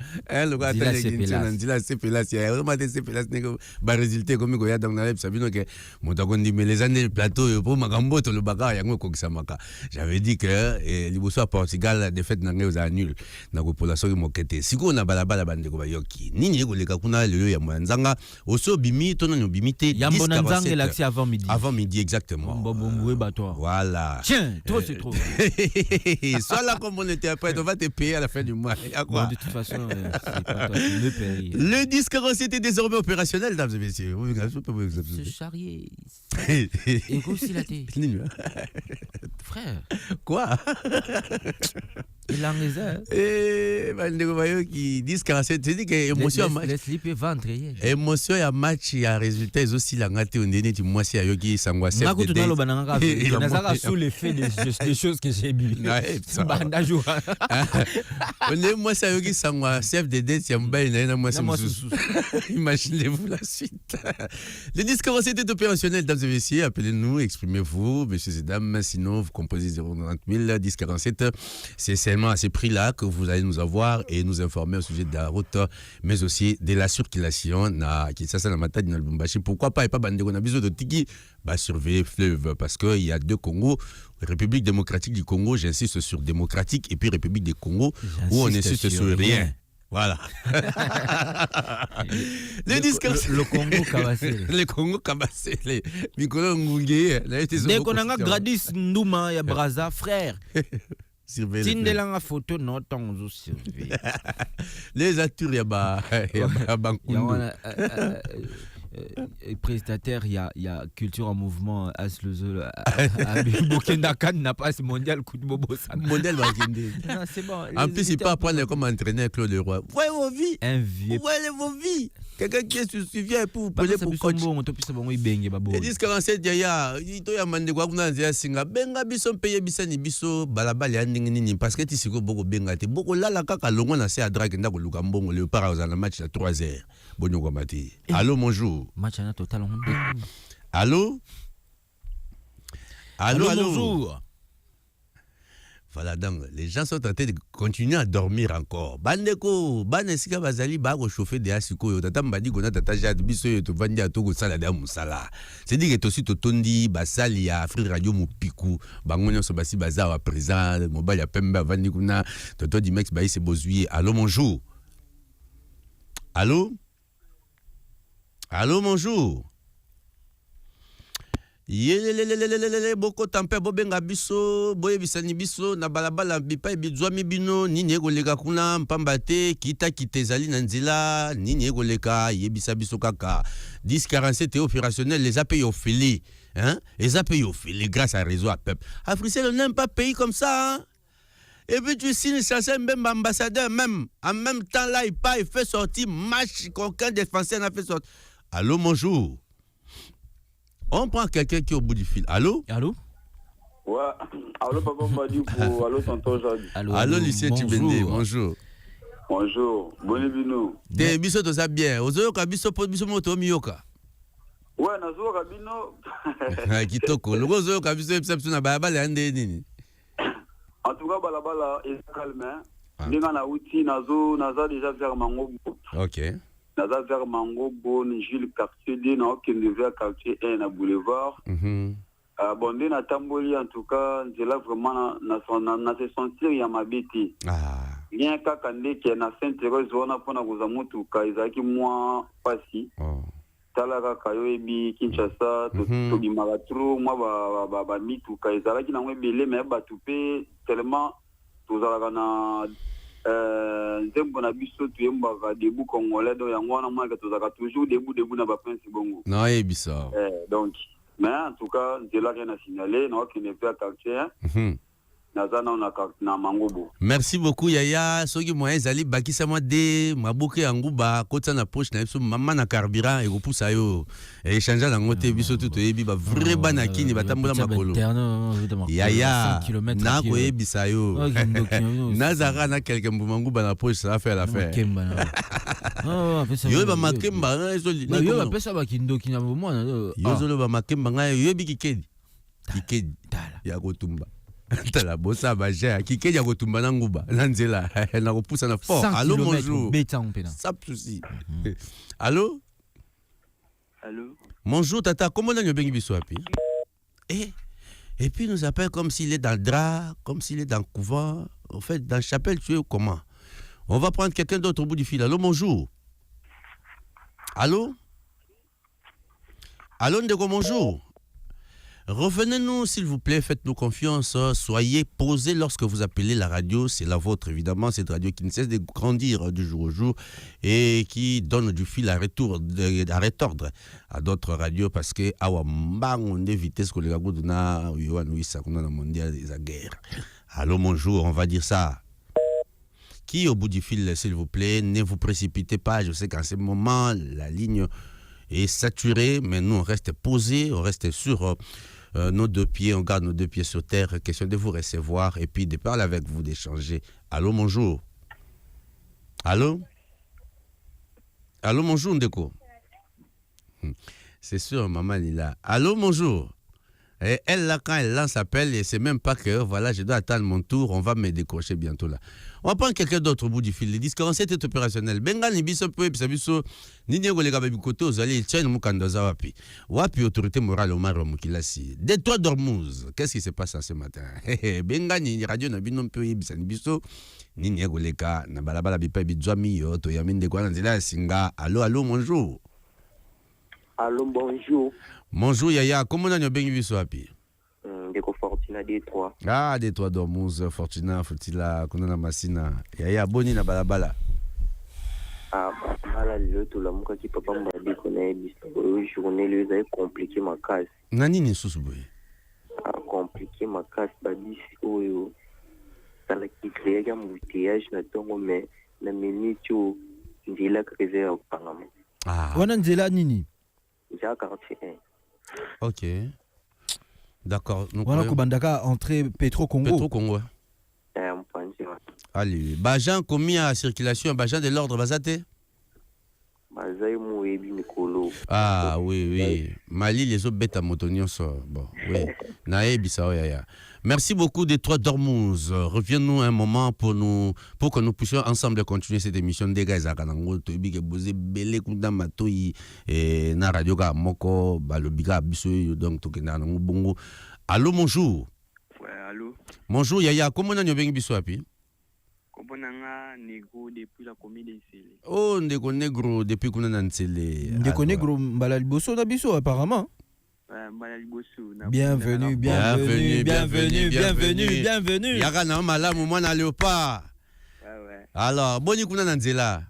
lokola atali kintiona nzela sepelas omate sepelas ndenge baresultat ekomi koya donc nayebisa bino ke moto akondimeleza nde plateau oyo mpo makambo tolobaka yango ekokisamaka j'avais dit que liboso ya Portugal défaite na ngai ozala nul nakopola soki moke te sikoyo na balabala bandeko bayoki nini ekoleka kuna lelo ya moya nzanga oso obimi to nani obimi te yambo na nzanga elakisi avant midi exactement voilà tiens trop c'est trop sois là comme on était après on va te payer à la fin du mois bon, de toute façon c'est pas toi qui me paye. Le disque était désormais opérationnel, dames et messieurs. Se charrier. Et aussi la tête. Frère. Quoi? Il en les a. Qui disent que c'est dit que émotion match. Émotion ya match ya résultat est aussi la ngate on est du mois si ayoki sangwa chef de date. Nazaka sous l'effet des choses que j'ai bu. Banda jour. On est moi si ayoki sangwa chef de date ya mbaye na moi imaginez-vous la suite. Le disque était opérationnel, dames et messieurs, appelez-nous, exprimez-vous, messieurs et dames, sinon vous composez 090 000 10 47. C'est seulement à ces prix-là que vous allez nous avoir et nous informer au sujet de la route, mais aussi de la circulation qui ça na Matadi na Lubumbashi. Pourquoi pas et pas bandeko na biso de tiki surveiller fleuve parce que il y a deux Congos, République démocratique du Congo, j'insiste sur démocratique, et puis République du Congo où on insiste sur rien. Voilà. Le Congo Kabassé. Le Congo Kabassé. Mikolo Ngungé. Dès qu'on a Gradis Ndouma ya Braza, frère. Tindelanga photo non temps surveiller. Les attures ya Bankundu. Prestataire, il y a Culture en Mouvement Aslezo à Bokendakan n'a pas ce mondial coup de bobo ça. Mondial c'est bon. En plus il peut apprendre comment entraîner Claude Leroy. Voyez vos vies. Un vieux. Voyez vos vies. Quelqu'un qui se souvient pour vous parler pour coach. Ils disent 47 yaya ito ya mande kwa kuna nzia singa benga biso paye bisani biso balabala ya ndenge nini parce que tisiko boko benga te boko lala kaka longo na se à drague ndako luka mbongo le para aux na match à 3h. Bonjour kwa mati. Allô bonjour. Match à total. Allô? Allô, bonjour. Voilà, donc les gens sont en train de continuer à dormir encore. Bandeko, banesika bazali ba ko chauffer de asiko yo tata mbadi gona tata jade biso yo to vandi atoko sala da musala. C'est dit que to si to tondi basali ya Afrique Radio Mopiku, bango nyonso basi baza wa présent, mobile ya pembe vandi kuna toto Dimex ba ise bozui. Allô bonjour. Allô? Allô bonjour. Yelelelelelelele boko tampe bobenga biso boye bisani biso na balabala bipa bizwami bino nini ekoleka kuna mpamba te kita kitezali na nzela nini ekoleka yebisa biso kaka 1047 est opérationnel les appels ofili hein les appels ofili grâce à réseau à peuple Africell n'aime pas pays comme ça hein? Et puis tu signes ça même ambassadeur même en même temps là il fait sortir match qu'aucun défenseur n'a fait sortir. Allô bonjour. On prend quelqu'un qui est au bout du fil. Allô? Allô? Ouais. Allô, papa Mbadi pour allô, tonton Jadi. Allô, Lucien Tibende. Bonjour. Bonjour. Bonne bino. T'es biso to ça bien. Ozo ka biso po biso moto miyoka. Ouais, nazo ka bino. Kitoko. Logo ozo ka biso episode na balabala ande nini? En tout cas, balabala est calme. Ndinga na uti naza déjà vers Mangobo. OK. Naza vers Mangobo, Jules quartier D, na okende vers quartier 1 na boulevard. Bon, na tamboli en tout cas, c'est là vraiment na se sentir ya mabeti. Rien kaka ndeke na Sainte-Thérèse wana pona kuzamutu ka izaki mwa pasi. Tala kaka yo ebi Kinshasa to bimaka trop mwa ba mituka ezalaki na mwebele me batu pe tellement tozalaka na nzembo na biso tuyembaka debout congolais donc yango wana mwaka tozalaka toujours debout na baprince bongo non ebisa donc mais en tout cas nzela rien à signaler na okende pe à quartier nazana na carte na mangobo. Merci beaucoup Yaya. Soki moyen zali bakisa moi de mabuke anguba kota na poche na biso mama na carburant et repusa yo et changer la ngote biso tout ebi ba vrai banakini batambola makolo. Yaya na ko ebisa yo. Nazara na quelqu'un manguba na poche ça va faire l'affaire. Yo ba makemba na ezoli. Yo ba pesa ba kindoki na moment. Yo zolo ba makemba nga yo bi kikedi. Kikedi ya kotumba. Tala bossa baja kikedi ya kotumba na nguba na nzela na kopusa na fort. Allô bonjour. Sans souci. Allô? Allô? Bonjour tata, comment on bengi biso api? Et puis nous appelle comme s'il est dans le drap, comme s'il est dans le couvent. En fait, dans la chapelle, tu es comment? On va prendre quelqu'un d'autre au bout du fil. Allô, bonjour. Allô? Allô, Ndeko, bonjour. Revenez-nous, s'il vous plaît, faites-nous confiance. Soyez posés lorsque vous appelez la radio. C'est la vôtre, évidemment. Cette radio qui ne cesse de grandir du jour au jour et qui donne du fil à retordre à d'autres radios parce que on est vitesse que les gars mondial des guerre. Allô, bonjour, on va dire ça. Qui au bout du fil, s'il vous plaît, ne vous précipitez pas. Je sais qu'en ce moment, la ligne est saturée, mais nous, on reste posés, on reste sur nos deux pieds, on garde nos deux pieds sur terre. Question de vous recevoir et puis de parler avec vous, d'échanger. Allô, bonjour. Allô? Allô, bonjour, Ndeko. C'est sûr, maman est là. Allô, bonjour. Et elle, là, quand elle lance appel, et c'est même pas que, voilà, je dois attendre mon tour, on va me décrocher bientôt là. On va prendre quelqu'un d'autre au bout du fil. Les 1047 est opérationnel. Bengal, ni biso peu, puis biso, ni nego les gars, côté, aux allez, tiens, nous, kandaza wapi. Wapi, autorité morale, Omar Mukilasi. Détroit d'Ormuz. Qu'est-ce qui se passe ce matin? Bengal, ni radio, na binom peu, bisa, ni biso, ni nego les gars, na balabala, bipa, bidjami, yo, to yamin de quoi, nanzila, singa. Allô, allô, bonjour. Allô, bonjour. Bonjour Yaya, comment on a bien vu ça puis? Ndeko Fortuna Détroit. Ah, Détroit d'Ormuz, Fortuna, Fortila, Kunana Massina. Yaya, boni na balabala. Ah, balabala, le tout la muka qui papa m'a dit qu'on a une journée, lui a compliqué ma casse. Nani ni sousboui? Ah, compliqué ma casse, bah, dis, oh, ça l'a qui crée un embouteillage, na tongo, mais la minute, tu n'as pas réservé au Panama. Ah. On a un nini? J'ai un quartier 1. Ok. D'accord. Voilà, Kubandaka, entrée Petro-Congo. Petro-Congo. Allez, Bajan commis à circulation, Bajan de l'ordre, Bazate? Ah, oui, oui. Mali, les autres bêtes à motonnion, ça. Bon, oui. Nae, Bissau, Yaya. Merci beaucoup des Trois d'Ormuz. Reviens-nous un moment pour que nous puissions ensemble continuer cette émission des gars à Kanango, Tobi, Bozé, Bele, Kunda, Matoi, et na radio ga Moko, Balobiga, Bissau, donc Tokena, Bongo. Allô, bonjour. Ouais, allô. Bonjour, Yaya. Comment on a bien Bissau, api? Komponanga Negro depuis la commune d'Isele. Oh, Ndeko Negro depuis qu'on a Nsele. Ndeko Negro, Mbalaliboso, Nabiso, apparemment. Bienvenue, bienvenue, bienvenue, bienvenue, bienvenue. Yaka na malamu mwana léopard. Ouais. Alors, boni kuna na nzela.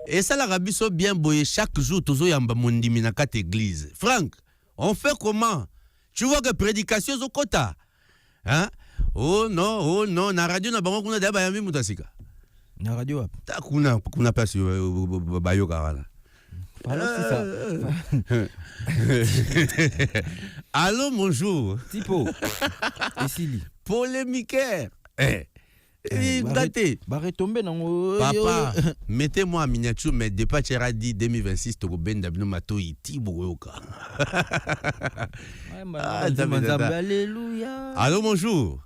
Et ça la rabiso bien boye chaque jour tozo yamba mondimi na kate église. Franck, on fait comment? Tu vois que prédication zo kota. Hein? Oh non, na radio na bango kuna daba yambi mutasika. Na radio ap. Ta kuna place bayo kala. Allô, bonjour. Tipo. Essili. Polémiquaire. Papa, mettez-moi en miniature, mais Depachera dit 2026, Togo Ben Dabino Mato Iti Bogoka. Alléluia. Allô, bonjour.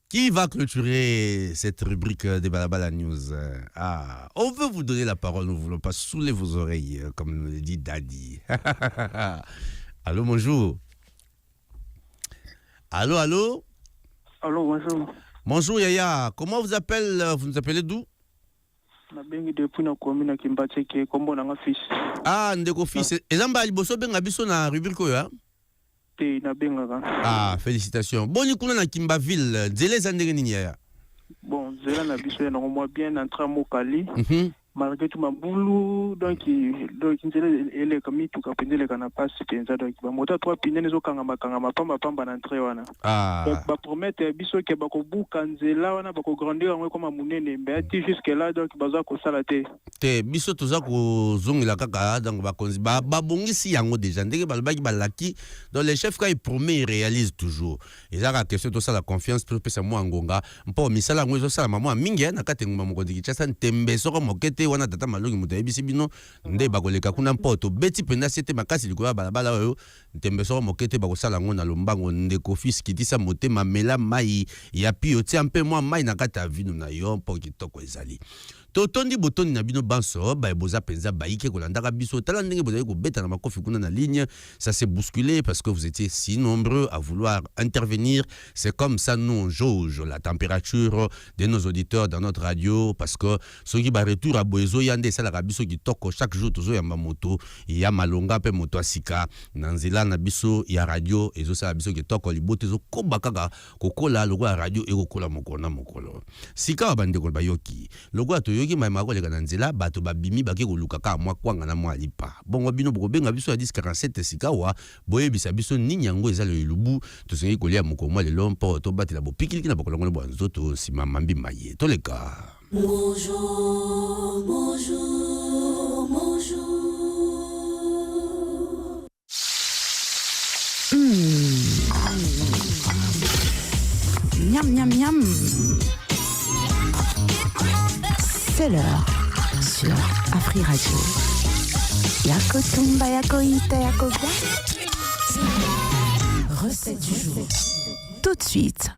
Qui va clôturer cette rubrique de Balabala News? Ah, on veut vous donner la parole, nous ne voulons pas saouler vos oreilles, comme nous le dit Daddy. Allô, bonjour. Allô? Allô, bonjour. Bonjour, Yaya. Comment vous appelez? Vous nous appelez d'où? Depuis la commune qui m'a checké, comme on a un fils. Ah, Ndeko fils. Et Zamba Aliboso Ben Abiso na rubrique ya? Ah, félicitations. Bon, nous sommes à Kimbaville. Zélé Zandere Ninia. Bon, Zéla n'a pas bien entré à Mokali. malgré tout mabulu donc nzela eleka mituka mpenza eleka na pasi mpenza donc bamoto ya 3 pinene ezokangama pamba na entrée wana donc bapromete biso ke bakobuka nzela wana bakograndir yango ekoma monene mbe ati jusque là donc baza kosala te biso toza kozongela kaka donc bakonzi babongisi yango déjà ndenge balobaki balaki donc les chefs quand ils promet ils réalisent toujours ezaka question tosala confiance mpe topesa mwa ngonga mpo misala yango ezosala mwa mingi na kati nguma mokonzi Kinshasa ntembe soko mokete wana tata malongi moto yebisi bino nde bakoleka kuna mpo tobeti mpenza sete makasi likolo ya balabala oyo ntembe soko mokete bakosala yango na lombango ndeko fils kitisa motema mela mai ya pio tia mpe mwa mai na kati ya vino na yo mpo kitoko ezali totondi botondi na bino banso boza penza baike kolandaka biso tala ndenge bozali kobeta na makofi kuna na ligne ça s'est bousculé parce que vous étiez si nombreux à vouloir intervenir. C'est comme ça nous on jauge la température de nos auditeurs dans notre radio parce que ceux qui ba retour à boezo yande sala ka biso kitoko chaque jour tozo ya moto ya malonga pe moto asika na nzela na biso ya radio ezo sala biso kitoko libote zo koba kaka kokola logo ya radio e kokola mokona mokolo sika bande ko bayoki logo to yoki mai makoleka na nzela bato babimi bake koluka ka mwa kwanga na mwa lipa bongo bino bokobenga biso ya 1047 sikawa boyebisa biso nini yango ezali lubu tosengi kolia mokomo lelo mpo to batela bopikiliki na bakolongo bo nzoto sima mambi maye toleka bonjour bonjour bonjour Miam miam miam. C'est l'heure sur Afri Radio. Yako tumba, yako ita, yako ba. Recette du jour. Tout de suite.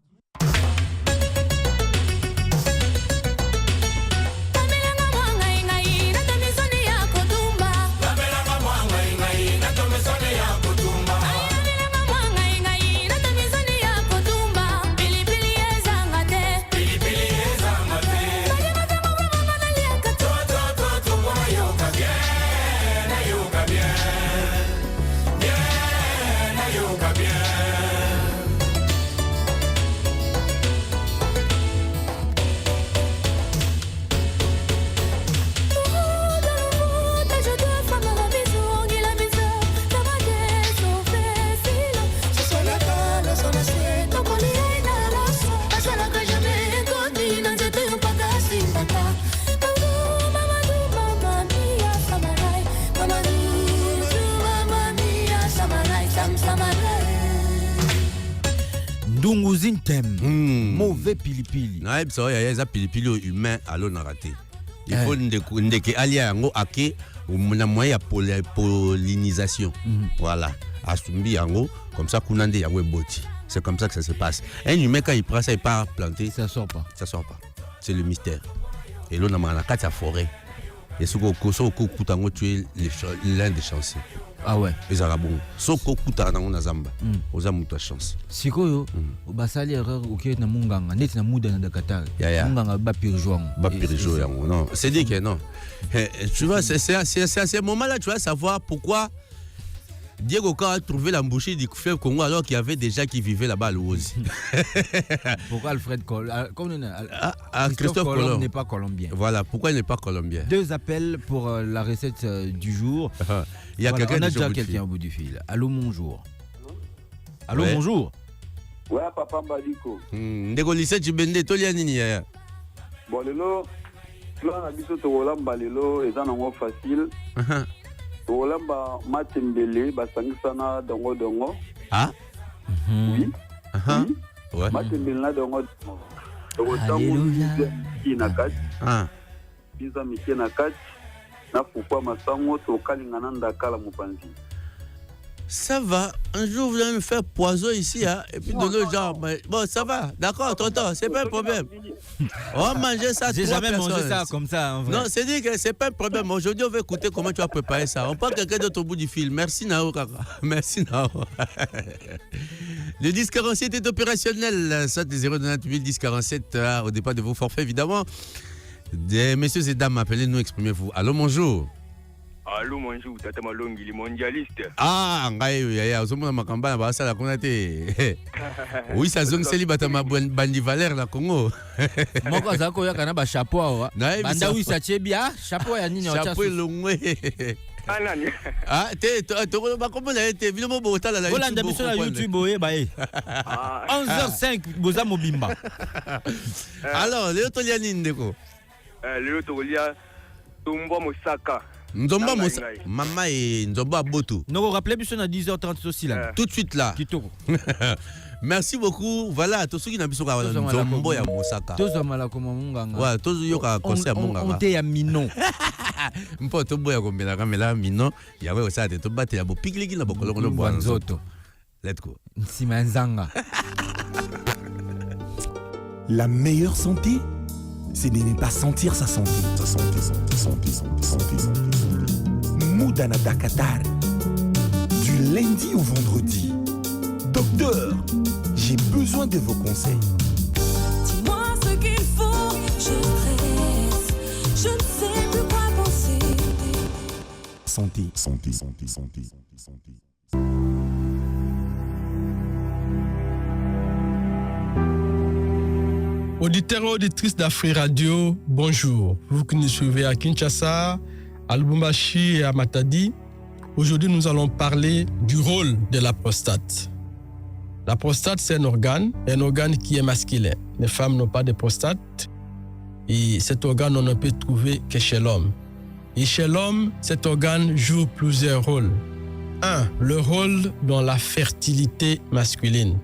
Dunguzintem, mauvais pilipili. Na eb ça ya za pilipili humain alo na raté. Il faut ndeke alia yango ake na moyen ya pollinisation. Voilà, asumbi yango comme ça kunande yango eboti. C'est comme ça que ça se passe. Un humain quand il prend ça il part planter, ça sort pas. Ça sort pas. C'est le mystère. Et l'on a dans la forêt. Et ce qu'on kutango tu es l'un des chanceux. Ah ouais. Les arabons. Soko kuta na ngona zamba. Oza mutu a chance. Sikoyo basali erreur oké na munganga net na muda na dakata. Munganga ba pirjoang. Ba pirjo yango non. C'est dit que non. Tu vois c'est à ce moment-là tu vas savoir pourquoi Diego a trouvé l'embouchure du fleuve Congo alors qu'il y avait des gens qui vivaient là-bas à Louosi. Pourquoi Alfred Colomb Christophe Colomb n'est pas colombien. Voilà, pourquoi il n'est pas colombien. 2 appels pour la recette du jour. Il y a on a déjà quelqu'un au bout du fil. Allô, bonjour. Allô, ouais. Bonjour. Ouais, papa Mbadiko. Ndeko lycée Chibende, tolia nini ya. Bon, lelo, plan na biso to olamba lelo ezana facile. Olamba matembele basangisana dongo. Ah? Oui. Ouais. Matembele na dongo. Alléluia. Ina kati. Ah. Biza mike na kati. Na pourquoi masango to kalingana ndakala mupanzi. Ça va, un jour vous allez me faire poison ici, hein, et puis de l'autre genre, bon ça va, d'accord, tonton, c'est pas un problème. On va manger ça. J'ai jamais mangé ça comme ça, en vrai. Non, c'est dit que c'est pas un problème. Aujourd'hui, on va écouter comment tu vas préparer ça. On prend quelqu'un d'autre au bout du fil. Merci Nao, kaka. Merci Nao. Le 1047 est opérationnel, soit des 098 1047 au départ de vos forfaits, évidemment. Des messieurs et dames, appelez-nous, exprimez-vous. Allô, bonjour. Allô, bonjour, Tata Malongi, les mondialistes. Ah, ngai ya ozomona makamba na basala kuna te. Oui, ça zone célibata bandi Valère la Congo. Moko zako ya kana ba chapeau awa. Banda oui ça tchebia, chapeau ya nini wacha. Chapeau longwe. Ah, to ba komona te vino mo botala la. Bolanda biso na YouTube oye ba e. 11h05 boza mobimba. Alors, Léo Tolia Nindeko. Léo Tolia Tumbo Mosaka. Nzomba Mosaka. Maman et Nzomba Boto. Nous rappelez biso na 10h30 aussi là. Tout de suite là. Kitoko. Merci beaucoup. Voilà, tous ceux qui n'ont pas vu Nzombo ya Mosaka. Tous les malades comme Munganga. Ouais, tous ceux qui ont conseillé Munganga. On était à Minon. Mpo to boya ko mbela kamela Minon. Ya wewe ça te battre ya bo pikliki na bokolo ko bo nzoto. Let's go. Simanzanga. La meilleure santé, c'est de ne pas sentir sa santé. Sa santé. Moudana Dakatar. Du lundi au vendredi. Docteur, j'ai besoin de vos conseils. Dis-moi ce qu'il faut, je stresse, je ne sais plus quoi penser. Santé. Auditeurs et auditrices d'Afri Radio, bonjour. Vous qui nous suivez à Kinshasa, à Lubumbashi et à Matadi, aujourd'hui nous allons parler du rôle de la prostate. La prostate, c'est un organe qui est masculin. Les femmes n'ont pas de prostate et cet organe, on ne peut trouver que chez l'homme. Et chez l'homme, cet organe joue plusieurs rôles. 1. Le rôle dans la fertilité masculine.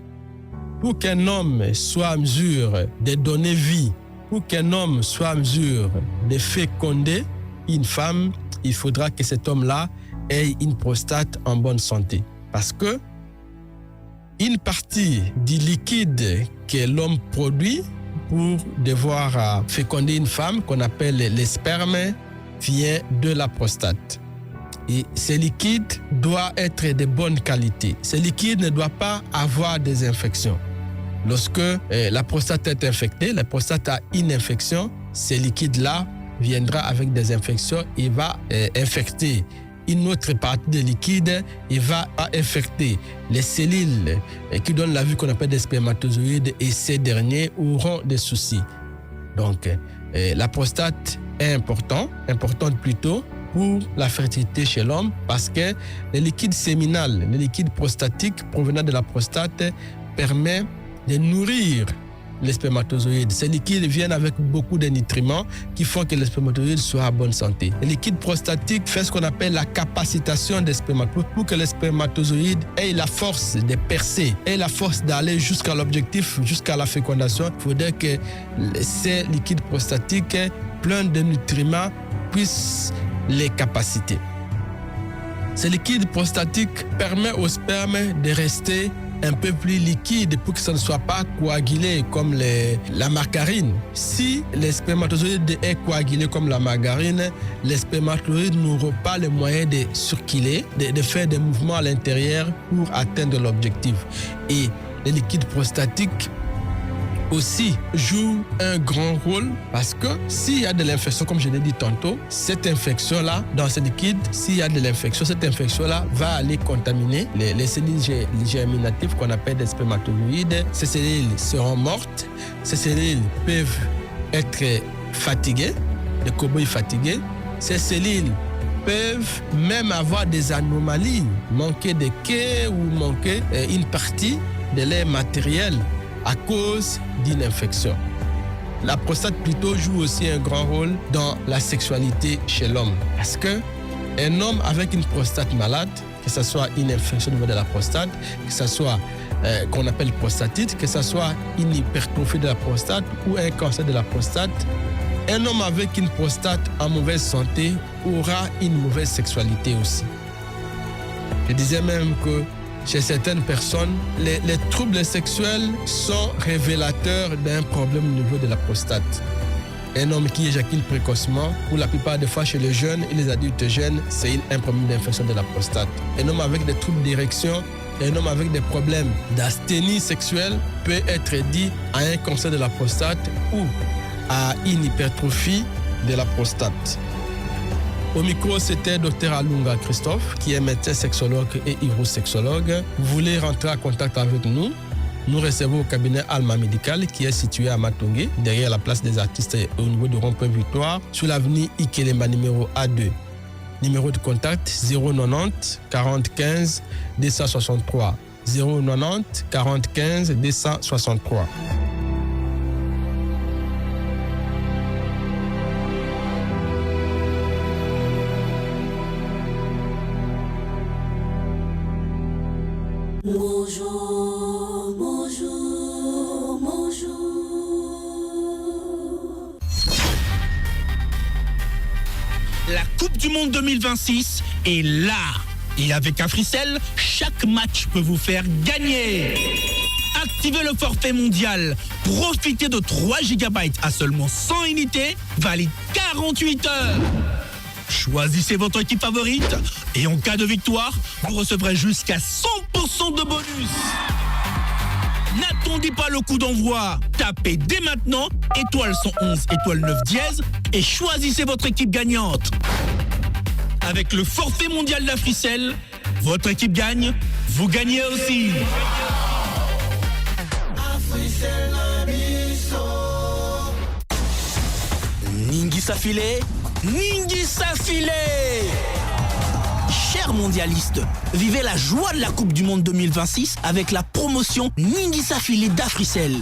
Pour qu'un homme soit à mesure de donner vie, pour qu'un homme soit à mesure de féconder une femme, il faudra que cet homme-là ait une prostate en bonne santé. Parce que une partie du liquide que l'homme produit pour devoir féconder une femme, qu'on appelle les spermes, vient de la prostate. Et ce liquide doit être de bonne qualité. Ce liquide ne doit pas avoir des infections. Lorsque la prostate est infectée, la prostate a une infection, ce liquide-là viendra avec des infections et va infecter une autre partie du liquide, il va infecter les cellules qui donnent la vie qu'on appelle des spermatozoïdes et ces derniers auront des soucis. Donc, la prostate est importante plutôt pour la fertilité chez l'homme parce que le liquide séminal, le liquide prostatique provenant de la prostate permet de nourrir les spermatozoïdes. Ces liquides viennent avec beaucoup de nutriments qui font que les spermatozoïdes soient en bonne santé. Le liquide prostatique fait ce qu'on appelle la capacitation des spermatozoïdes. Pour que les spermatozoïdes aient la force de percer, aient la force d'aller jusqu'à l'objectif, jusqu'à la fécondation, il faudrait que ces liquides prostatiques pleins de nutriments puissent les capaciter. Ce liquide prostatique permet au sperme de rester un peu plus liquide pour que ça ne soit pas coagulé comme la margarine. Si les spermatozoïdes est coagulé comme la margarine, les spermatozoïdes n'auront pas le moyen de circuler, de faire des mouvements à l'intérieur pour atteindre l'objectif. Et le liquide prostatique aussi joue un grand rôle parce que s'il y a de l'infection, comme je l'ai dit tantôt, cette infection-là, dans ce liquide, s'il y a de l'infection, cette infection-là va aller contaminer les cellules germinatives qu'on appelle des spermatozoïdes. Ces cellules seront mortes, ces cellules peuvent être fatiguées, des cobayes fatigués. Ces cellules peuvent même avoir des anomalies, manquer de quai ou manquer une partie de leur matériel à cause d'une infection. La prostate plutôt joue aussi un grand rôle dans la sexualité chez l'homme. Parce qu'un homme avec une prostate malade, que ce soit une infection au niveau de la prostate, que ce soit qu'on appelle prostatite, que ce soit une hypertrophie de la prostate ou un cancer de la prostate, un homme avec une prostate en mauvaise santé aura une mauvaise sexualité aussi. Je disais même que chez certaines personnes, les troubles sexuels sont révélateurs d'un problème au niveau de la prostate. Un homme qui éjacule précocement, ou la plupart des fois chez les jeunes et les adultes jeunes, c'est un problème d'infection de la prostate. Un homme avec des troubles d'érection, un homme avec des problèmes d'asthénie sexuelle peut être dit à un cancer de la prostate ou à une hypertrophie de la prostate. Au micro, c'était Dr Alunga Christophe, qui est médecin sexologue et hydrosexologue. Vous voulez rentrer en contact avec nous? Nous recevons au cabinet Alma Médical qui est situé à Matongé, derrière la place des artistes et au niveau de Rond-Point Victoire, sur l'avenue Ikelemba numéro A2. Numéro de contact 090 40 15 263. 090 40 15 263. Bonjour, bonjour, bonjour. La Coupe du Monde 2026 est là. Et avec Africell, chaque match peut vous faire gagner. Activez le forfait mondial. Profitez de 3 GB à seulement 100 unités, valide 48 heures. Choisissez votre équipe favorite et en cas de victoire, vous recevrez jusqu'à 100% de bonus. N'attendez pas le coup d'envoi. Tapez dès maintenant étoile 111 étoile 9 dièse et choisissez votre équipe gagnante. Avec le forfait mondial d'Africell, votre équipe gagne, vous gagnez aussi. Ningisa filet, Ningisa filet. Chers mondialistes, vivez la joie de la Coupe du Monde 2026 avec la promotion Ningisa filet d'Africell.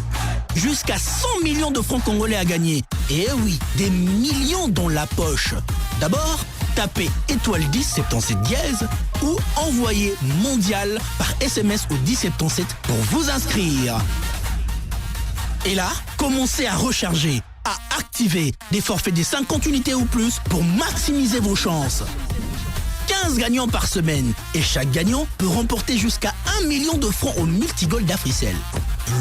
Jusqu'à 100 millions de francs congolais à gagner. Et oui, des millions dans la poche. D'abord, tapez étoile 10 77 dièse ou envoyez mondial par SMS au 1077 pour vous inscrire. Et là, commencez à recharger, à activer des forfaits de 50 unités ou plus pour maximiser vos chances. 15 gagnants par semaine et chaque gagnant peut remporter jusqu'à 1 million de francs au multigol d'Africell.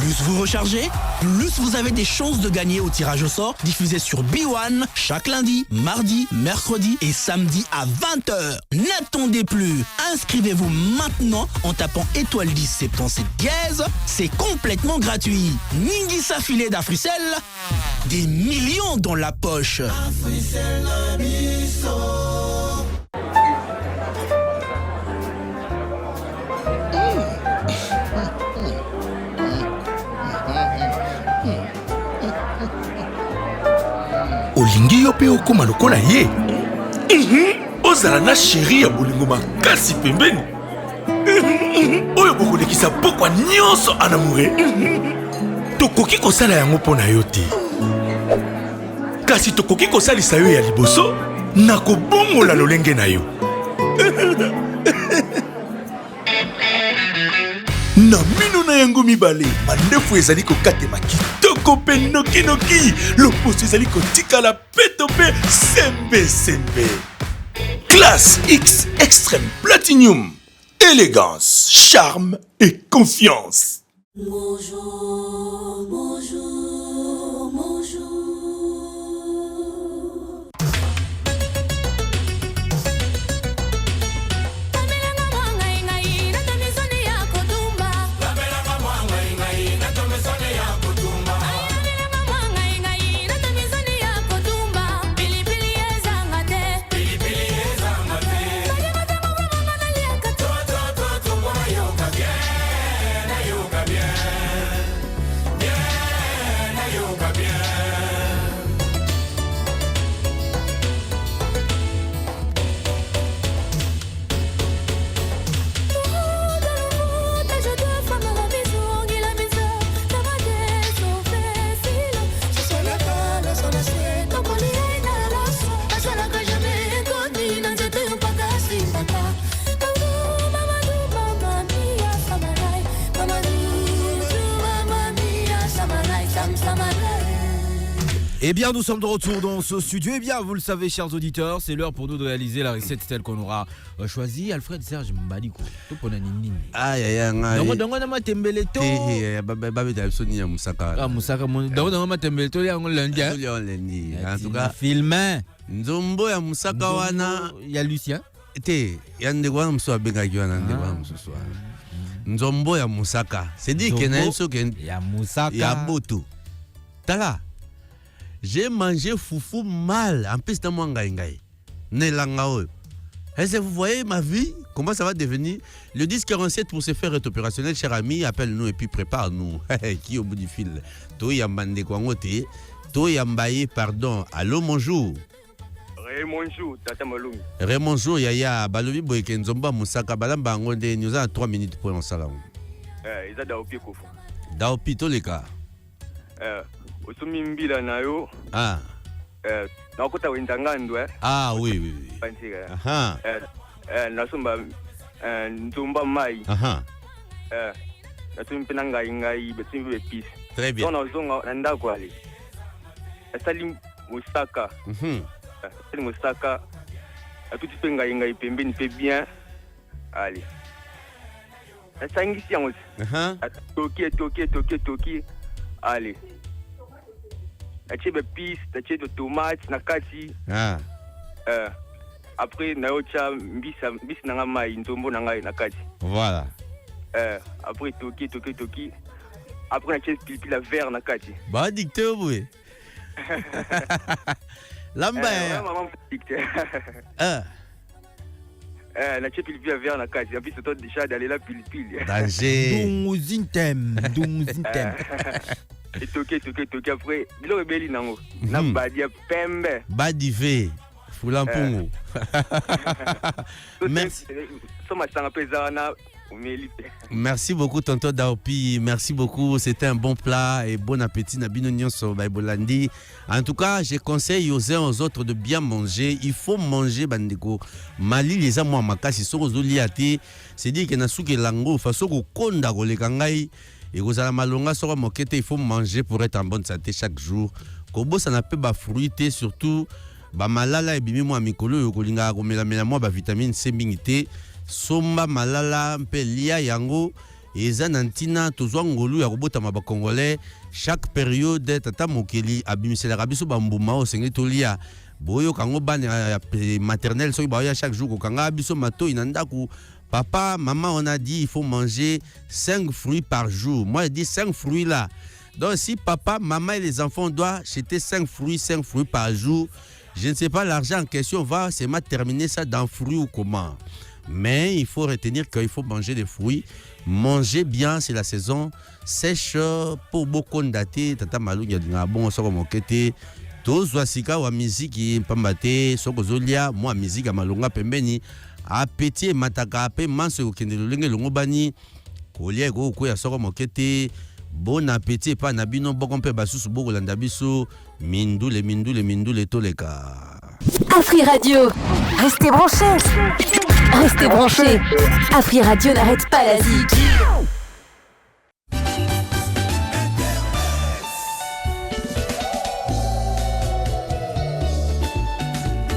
Plus vous rechargez, plus vous avez des chances de gagner au tirage au sort diffusé sur B1 chaque lundi, mardi, mercredi et samedi à 20h. N'attendez plus, inscrivez-vous maintenant en tapant étoile 10 77 dièse, c'est complètement gratuit. Ningisa filet d'Africell, des millions dans la poche. Africell olingi yo pe okoma lokola ye ozala na sheri ya bolingo makasi pembeni oyo bokolekisa pokwa nyonso anamure tokoki kosala yango mpo na yo te kasi tokoki kosalisa yo ya liboso na kobongola lolenge na yo na mino na yango mibale mandefu ezali kokatema kitoko mpe nokinoki loposo ezali kotikala peto mpe sembe Classe X Extrême Platinum, élégance, charme et confiance. Bonjour, bonjour, bonjour. Eh bien, nous sommes de retour dans ce studio. Eh bien, vous le savez, chers auditeurs, c'est l'heure pour nous de réaliser la recette telle qu'on aura choisi. Alfred Serge Mbaliko. Aïe, aïe, aïe. Dongo na matembele to. Babe da soni ya musaka. Ah, musaka mon. Dongo matembele to ya ngolandi. En tout cas, filme. Nzombo ya musaka wana ya Lucien. Te, ya ndeko wana muso abenga wana ndeko wana muso wana. Nzombo ya musaka. C'est dit que na so que ya musaka. Ya boto. Tala. J'ai mangé foufou mal. En plus, dans mon ngai. Nelangao. Est-ce que vous voyez ma vie? Comment ça va devenir? Le 1047 pour se faire être opérationnel, cher ami, appelle-nous et puis prépare-nous. Qui au bout du fil? Toyambande Kwangote. Toyambaye, pardon. Allô, bonjour. Bonjour, Tata Malumi. Bonjour, Yaya. Balobi Boyke Nzomba Moussaka Balamba Ngonde. Nous avons 3 minutes pour en salon. Ils ont Daopi Kofu. Daopi, tous les cas. Osumi Mbila Nayo. Ah. Nakota Windangando. Ah, oui, oui. Aha. Nasumba Nzomba Mai. Aha. Nasumba Penanga Ingai, Betimbe Peace. Très bien. On a zonga Nanda Kwali. Salim Moussaka. Salim Moussaka. Tout ce penga Ingai Pembe ne fait bien. Allez. Sangisi yango. Toki. Allez. Achebe pis, achebe tomate na kati. Après na ocha mbisa nanga mai nzombo nanga na kati. Voilà. Après toki. Après na chebe pilipili vert na kati. Ba dicteur oui. Lamba. Maman dicteur. La chepil via vers la case. Et puis c'est toi déjà d'aller là pile. Danger. Dunguzintem. Et toqué après. Bilo rebeli nango. Na badia pembe. Badivé. Fulampungu. Merci. Soma sanga pesa na. Merci beaucoup, tonton Daopi. Merci beaucoup. C'était un bon plat et bon appétit. Nabino sur Baibolandi. En tout cas, je conseille aux uns aux autres de bien manger. Il faut manger, bandeko. Mali, les amours makasi, sont aux oliatés. C'est dit que Nasuke Lango, façon qu'on konda, qu'on les kangai. Et vous allez malonga sur moquette. Il faut manger pour être en bonne santé chaque jour. Kobo, ça n'a pas fruité, surtout. Malala et bimi moi mikolo, yokolinga, komela moi, vitamine C, bingité. Somba malala mpe lia yango eza nantina tozwa ngolu ya kobota maba congolais chaque période tata mokeli abimisela biso bambuma osengeli tolia boyo kango bane maternelle soki baoya chaque jour kokanga biso mato inandaku papa maman on a dit il faut manger 5 fruits par jour. Moi je dis 5 fruits là. Donc si papa maman et les enfants doivent jeter 5 fruits par jour, je ne sais pas l'argent en question va seulement terminer ça dans fruits ou comment. Mais il faut retenir qu'il faut manger des fruits. Manger bien, c'est la saison sèche pour beaucoup dater. Tata Malou, il y a du bon, ça va moqueter. Tous wasika wa musique pambate, soko zolia, moi musique à malunga pembeni. Appétit mataka pe manso okende lolenge longobani. Kolia go ko ya soko moqueter. Bon appétit pa nabino bokompe basusu boko landa biso. Mindule toleka. Afri Radio, restez branchés. Restez branchés. Afri Radio n'arrête pas la zik.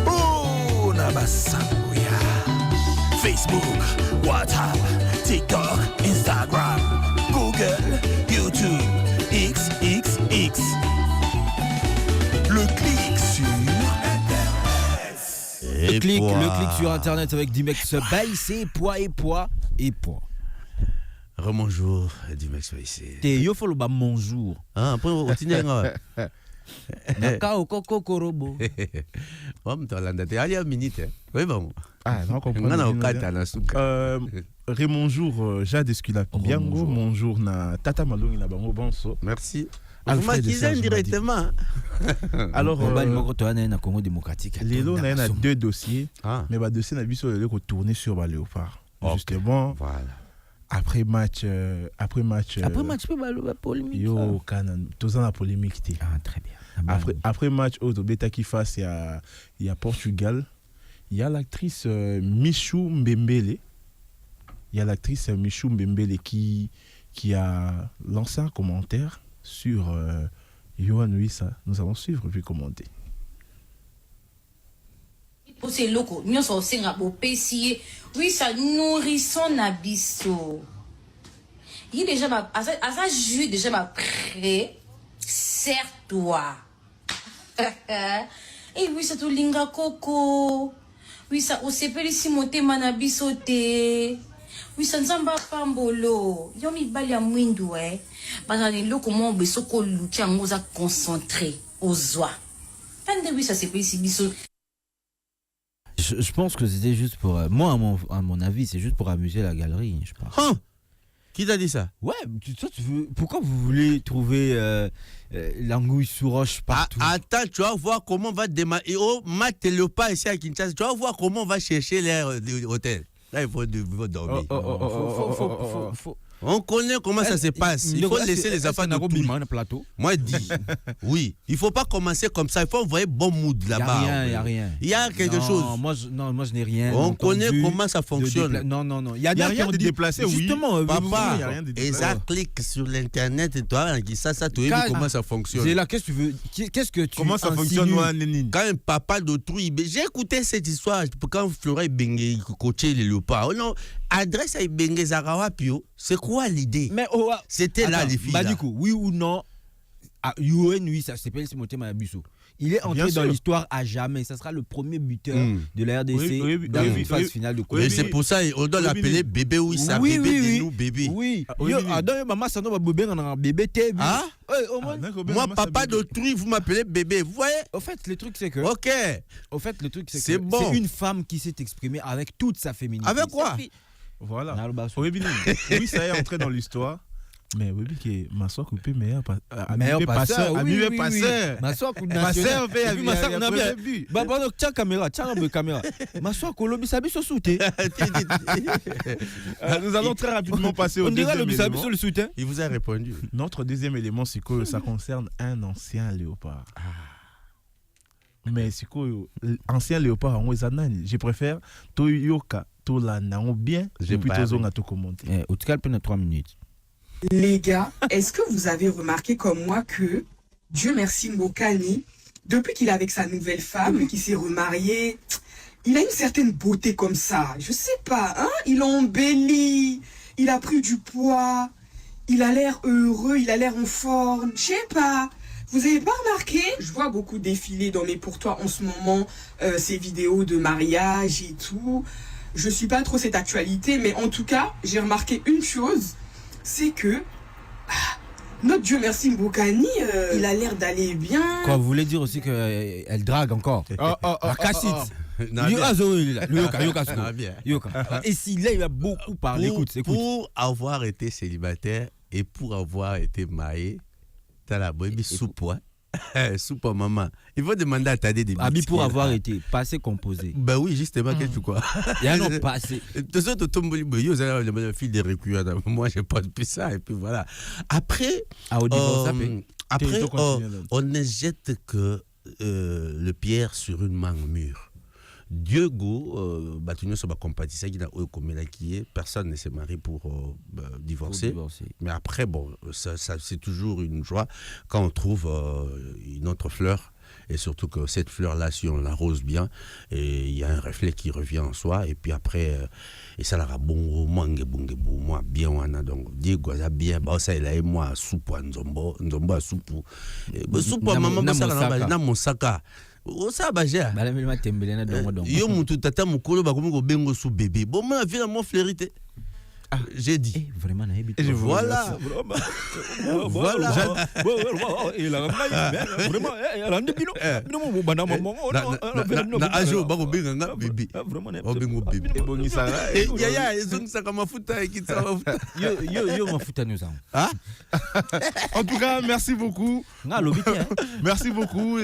Oh, Nabasanguya. Facebook, WhatsApp, TikTok, Instagram, Google, YouTube, XXX. Le clic sur Le clic sur internet avec Dimex Baïsé, poids. Remonjour, Dimex Baïsé. T'es yo follow ba bonjour. Ah, après au tinenga. Naka o koko korobo. Om to landa te ali a minute. Oui bon. Ah, non comprendre. Ngana okata na suka. Remonjour Jade Escula Biango, bonjour na Tata Malongi na bango bonso. Merci. Alfred vous m'accusez indirectement. Alors, na Congo démocratique. Lélo, on a 2 dossiers. Mais le dossier n'a vu sur le tourner sur le Léopard. Justement, voilà. Après match, polémique. Yo, Canan, tous la polémique. Ah, très bien. Après match, au Beta qui face, il y a Portugal. Il y a l'actrice Michou Mbembele. Qui a lancé un commentaire sur Yohan Wissa. Nous allons suivre puis commenter. C'est loco, nous sommes au PC. Oui, ça nourrisson nabisso. Il est déjà à ça jus déjà ma prêt. Serre-toi. Et oui, ça tout linga coco. Oui, ça au CP si monter manabisote. Oui, ça nzamba pambolo. Yo mi bali ya mwindu bazali loko mo besoko luki angoza concentré aux oies. Tande oui, ça c'est pas ici biso. Je pense que c'était juste pour... moi, à mon avis, c'est juste pour amuser la galerie, je pense. Hein? Qui t'a dit ça? Ouais, pourquoi vous voulez trouver l'anguille sous roche partout? Attends, tu vas voir comment on va démarrer. Oh, Matt le pas ici à Kinshasa. Tu vas voir comment on va chercher les hôtels. Là, il faut dormir. On connaît comment ça se passe. Il faut laisser les enfants dans le plateau. Moi, je dis, oui. Il ne faut pas commencer comme ça. Il faut envoyer bon mood là-bas. Il n'y a rien. Il y a quelque chose. Moi, je n'ai rien. On connaît comment ça fonctionne. Non. Il n'y a rien de déplacé, oui. Justement, papa, et ça clique sur l'internet et toi, ça, tu vois comment ça fonctionne. C'est là, qu'est-ce que tu veux? Qu'est-ce que tu Comment ça fonctionne, moi, Nénine? Quand un papa d'autrui, j'ai écouté cette histoire quand Florent Bengue coachait les léopards. Non, adresse à Bengue Zarawa Pio, c'est quoi l'idée? Mais c'était là les filles. Bah du coup, oui ou non, oui, ça s'appelle Timothée Mayabuso. Il est entré dans l'histoire à jamais. Ça sera le premier buteur de la RDC dans une phase finale de Coupe. Et c'est pour ça on doit l'appeler bébé ou ça, bébé de nous, bébé. Oui. Maman, ça doit bébé on bébé té. Moi, papa d'autrui, vous m'appelez bébé. Vous voyez? Au fait, le truc c'est que. Ok. Au fait, le truc c'est que c'est une femme qui s'est exprimée avec toute sa féminité. Avec quoi? Voilà. Oui, ça est entré dans l'histoire. Mais oui, qui ma soeur coupée meilleur passeur. Ma soeur coupée passeur. Bah bon, tiens caméra. Ma soeur colobi sabi so soute. Nous allons très rapidement passer au deuxième élément. On dirait le sabi le soute. Il vous a répondu. Notre deuxième élément, c'est que ça concerne un ancien léopard. Mais c'est que ancien léopard en Wezanani, je préfère Toyoka Tolana ou bien j'ai plutôt zone à tout commenter. Au total pendant 3 minutes. Les gars, est-ce que vous avez remarqué comme moi que Dieu merci Mbokani, depuis qu'il est avec sa nouvelle femme, qu'il s'est remarié, il a une certaine beauté comme ça. Je sais pas, hein? Il a embelli, il a pris du poids, il a l'air heureux, il a l'air en forme. Je sais pas. Vous avez pas remarqué? Je vois beaucoup défiler dans mes pour toi en ce moment, ces vidéos de mariage et tout. Je suis pas trop cette actualité, mais en tout cas, j'ai remarqué une chose. C'est que notre Dieu merci Mbokani, il a l'air d'aller bien. Quoi, vous voulez dire aussi qu'elle drague encore? Et si là, il va beaucoup parler. Écoute. Pour avoir été célibataire et pour avoir été marié, t'as la baby soupe, soupe maman. Il faut demander à Tadé des Abi pour avoir été passé composé. Ben oui, justement, qu'est-ce que quoi? Il y a un passé. Vous avez le fil de recul. Moi, je pense plus ça. Et puis voilà. Après, on ne jette que le pierre sur une main mûre. Dieu go, Batunio Soba compatissait qui n'a aucun qui est, personne ne s'est marié pour divorcer. Mais après, bon, ça c'est toujours une joie quand on trouve une autre fleur. Et surtout que cette fleur-là, si on l'arrose bien, et il y a un reflet qui revient en soi. Et puis après, et ça la bon, moi bien, donc Diego a bien, ça il a moi soupe nzombo à soupe. Soupe maman, ça la mon saka. Ça va gérer. Yo mutu tata mukolo bakomi ko bengo sous bébé. Bon moi vie mon fleurité. J'ai dit. Vraiment voilà. Voilà. Et là vraiment elle a ndebino. Non bana maman. Na ajo bako benga bébé. Vraiment bengo bébé. Bongi ça. Ya ezong ça comme mafuta ekitsa mafuta. Yo mafuta nous avons. Ah. En tout cas, merci beaucoup. Merci beaucoup.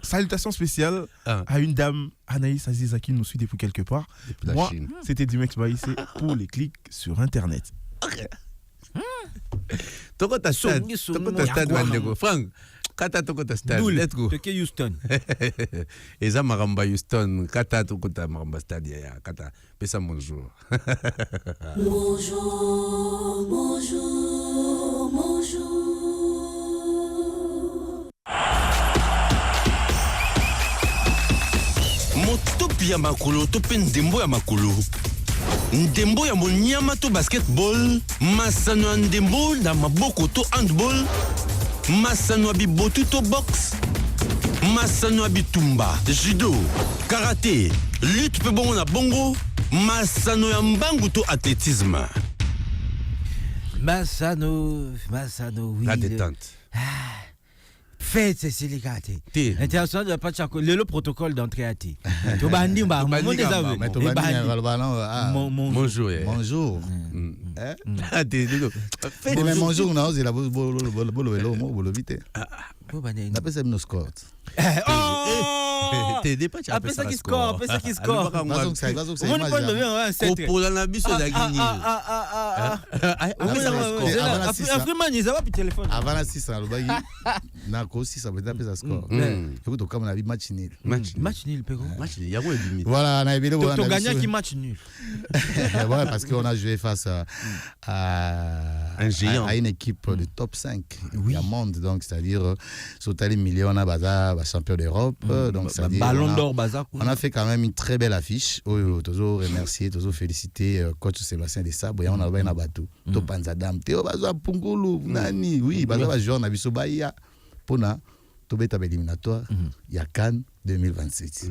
Salutations spéciales à une dame, Anaïs Aziza, qui nous suit depuis quelque part. Moi, c'était Dimex Baïsé pour les clics sur Internet. Ok. Toko ta stade Wandego. Frank, kata toko ta stade. Let's go. Teke Houston. Eza Maramba Houston. Kata toko ta Maramba stade ya. Kata. Pesa bonjour. Bonjour, bonjour, bonjour. Motopi ya makolo to pe ndembo ya makolo. Ndembo ya monyama to basketball, masano ya ndembo na maboko to handball, masano ya bibotu to box, masano ya bitumba, judo, karaté, lutte pe bongo na bongo, masano ya mbangu to athlétisme. Masano, oui. La détente. Fête, c'est silicate. International de la Pachako, le protocole d'entrée à T. Tobandi, bonjour. Bonjour. Mais bonjour, non, c'est la bolo vite. On appelle ça nos scores. T'es pas tu appelles ça qui score, appelle ça qui score. Vas-y, on ne peut pas c'est pour la biso de gagner. Avant la 6 le bail. Nako 6 ça veut dire ça score. Écoute au comme la vie match nul. Match nul Pégo. Match nul, il y a quoi de limite. Voilà, on a vu le tu gagné qui match nul. Ouais, parce qu'on a joué face à un géant, à une équipe de top 5 du monde, donc c'est-à-dire Sotali Million on a Baza champion d'Europe, donc c'est-à-dire Ballon d'Or Baza. On a fait quand même une très belle affiche. Toujours remercier, toujours féliciter coach Sébastien Desabre et on a bien abattu. To Panzadam, Théo Baza Pungulu, Nani, oui, Baza va jouer na biso Bahia pona to beta éliminatoire, il y a Cannes 2027.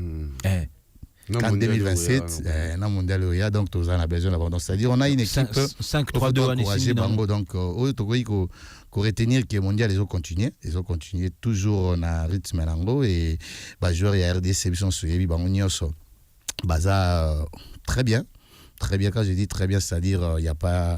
En 2027, dans mondial Oya, donc tous on a besoin d'abandon. C'est-à-dire on a une équipe 5-3-2 Bango, donc qu'on retenir que mondial ils ont continué toujours on a rythme lango et bah joueur ya RDC sont suivi bango nyonso baza très bien quand je dis très bien c'est-à-dire il y a pas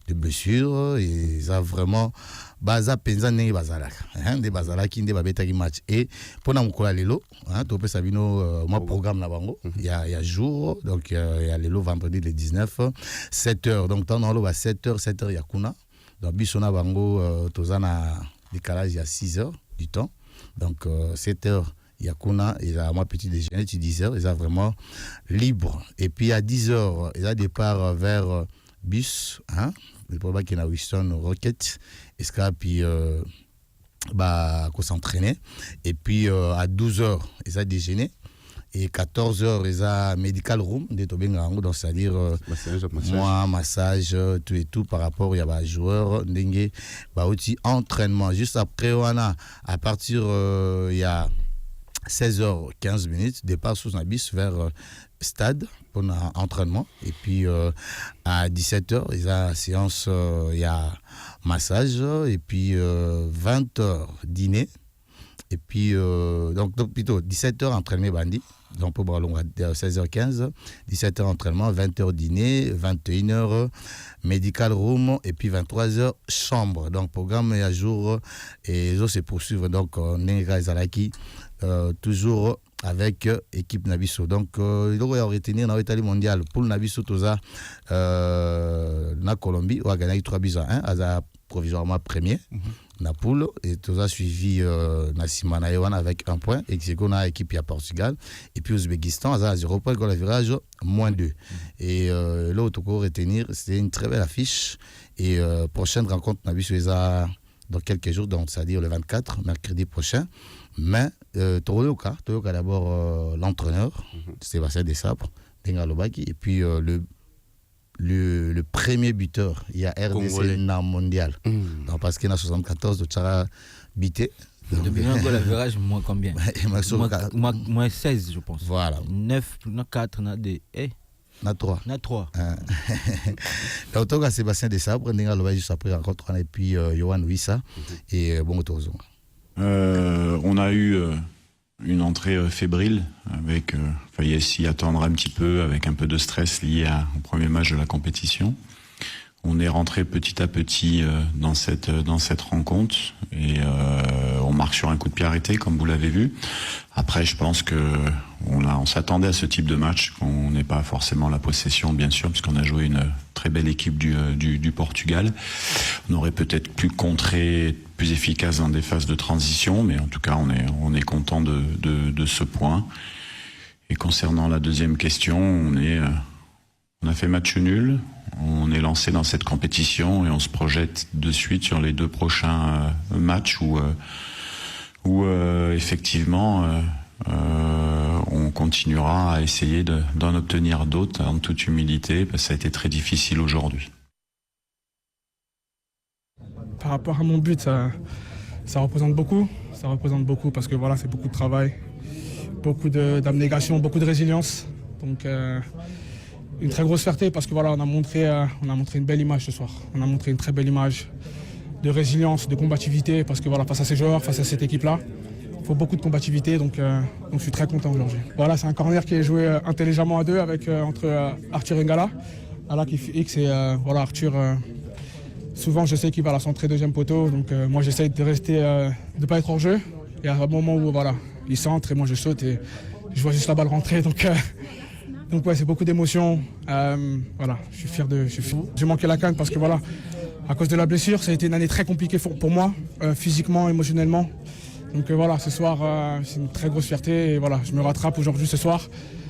de blessure et ça vraiment baza penza ndenge bazalaka nde bazalaki nde babetaki match et pona mokola lelo to pesa bino moi programme na bango il y a jour donc il y a lelo vendredi le 19 7h donc tant dans le 7h ya kuna donc bisona bango tozana décalage il y a 6h du temps donc 7h il y a kuna et à moi petit déjeuner tu 10h ils sont vraiment libre et puis à 10h il y a départ vers bus le problème qui est à Winston Rocket et puis bah qu'on s'entraîner et puis à 12h ils ont déjeuné et 14h ils ont medical room de Tobengango donc c'est-à-dire moi massage tout et tout par rapport il y a bah joueurs dengue bah aussi entraînement juste après on a à partir il y a 16h15 départ sous un bus vers stade pour un entraînement et puis à 17h il y a séance il y a massage et puis 20h dîner et puis donc plutôt 17h entraînement bandit donc pour ballon à 16h15 17h entraînement 20h dîner 21h medical room et puis 23h chambre donc programme à jour et ça se poursuivre donc Nenga Zalaki toujours avec équipe Nabiso donc il doit retenir dans l'Italie mondiale pour Nabiso toza na Colombie ou a gagné 3-1 à provisoirement premier na poule et toza suivi na Simana Ewan avec 1 point et c'est qu'on a équipe à Portugal et puis Ouzbékistan à 0 point goal virage -2 et l'autre qu'on retenir c'est une très belle affiche et prochaine rencontre Nabiso dans quelques jours donc c'est-à-dire le 24 mercredi prochain. Mais Toyoka d'abord l'entraîneur Sébastien Desabre et puis le premier buteur il y a RDC na mondial donc parce qu'il y a 74 de Tchara bité depuis un goal à virage moins combien moins 16 je pense voilà 9 4 na 2 na 3 donc Toyoka Sébastien Desabre juste après rencontre et puis Yohan Wissa et bon Tozo. On a eu une entrée fébrile avec fallait s'y attendre un petit peu avec un peu de stress lié au premier match de la compétition. On est rentré petit à petit dans cette rencontre et on marque sur un coup de pied arrêté comme vous l'avez vu. Après je pense que on s'attendait à ce type de match, qu'on n'ait pas forcément la possession bien sûr puisqu'on a joué une très belle équipe du Portugal. On aurait peut-être pu contrer plus efficace dans des phases de transition, mais en tout cas on est content de ce point. Et concernant la deuxième question, on a fait match nul, on est lancé dans cette compétition et on se projette de suite sur les 2 prochains matchs où effectivement on continuera à essayer d'en obtenir d'autres en toute humilité parce que ça a été très difficile aujourd'hui. Par rapport à mon but, ça représente beaucoup. Ça représente beaucoup parce que voilà, c'est beaucoup de travail, beaucoup d'abnégation, beaucoup de résilience. Donc une très grosse fierté parce que voilà, on a montré une belle image ce soir. On a montré une très belle image de résilience, de combativité, parce que voilà, face à ces joueurs, face à cette équipe-là, il faut beaucoup de combativité, donc je suis très content aujourd'hui. Voilà, c'est un corner qui est joué intelligemment à deux entre Arthur Ngala, Ala qui fait X et voilà, Arthur. Souvent, je sais qu'il va à la centrer deuxième poteau, donc moi j'essaye de rester, de ne pas être hors jeu. Et à un moment où voilà, il centre et moi je saute et je vois juste la balle rentrer, donc ouais, c'est beaucoup d'émotions. Voilà, je suis fier. J'ai manqué la CAN parce que voilà, à cause de la blessure, ça a été une année très compliquée pour moi, physiquement, émotionnellement. Donc voilà, ce soir, c'est une très grosse fierté et voilà, je me rattrape aujourd'hui ce soir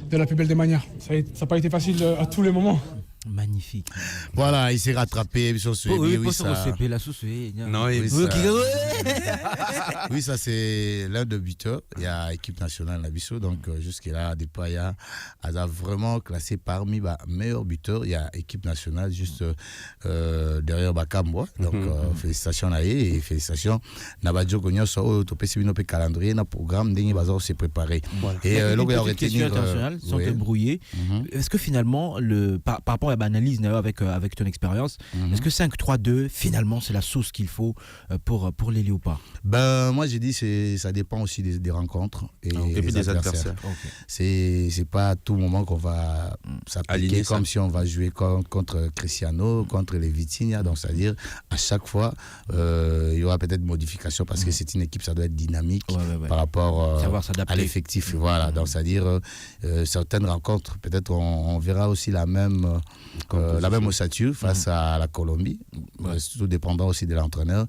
de la plus belle des manières. Ça n'a pas été facile à tous les moments. Magnifique. Voilà, il s'est rattrapé. Oui, ça c'est l'un des buteurs. Il y a équipe nationale Nabiso, donc jusque-là, il y a vraiment classé parmi les meilleurs buteurs. Il y a équipe nationale juste derrière Bakamboa. Donc félicitations à eux et félicitations. Nabadjo Gogno so topesibino pe calendrier na programme d'engi bazar s'est préparé. Et là il y a une question internationale sans te brouiller. Est-ce que finalement par rapport à l'analyse avec ton expérience, est-ce que 5-3-2 finalement c'est la sauce qu'il faut pour les Léopards? Ben moi j'ai dit ça dépend aussi des rencontres et des adversaires. Okay. C'est pas à tout moment qu'on va s'appliquer comme si on va jouer contre Cristiano, contre les Vitinha. Donc c'est-à-dire à chaque fois il y aura peut-être modification parce que c'est une équipe, ça doit être dynamique par rapport à l'effectif. Voilà, donc c'est-à-dire certaines rencontres peut-être on verra aussi la même ossature face à la Colombie, tout dépendant aussi de l'entraîneur,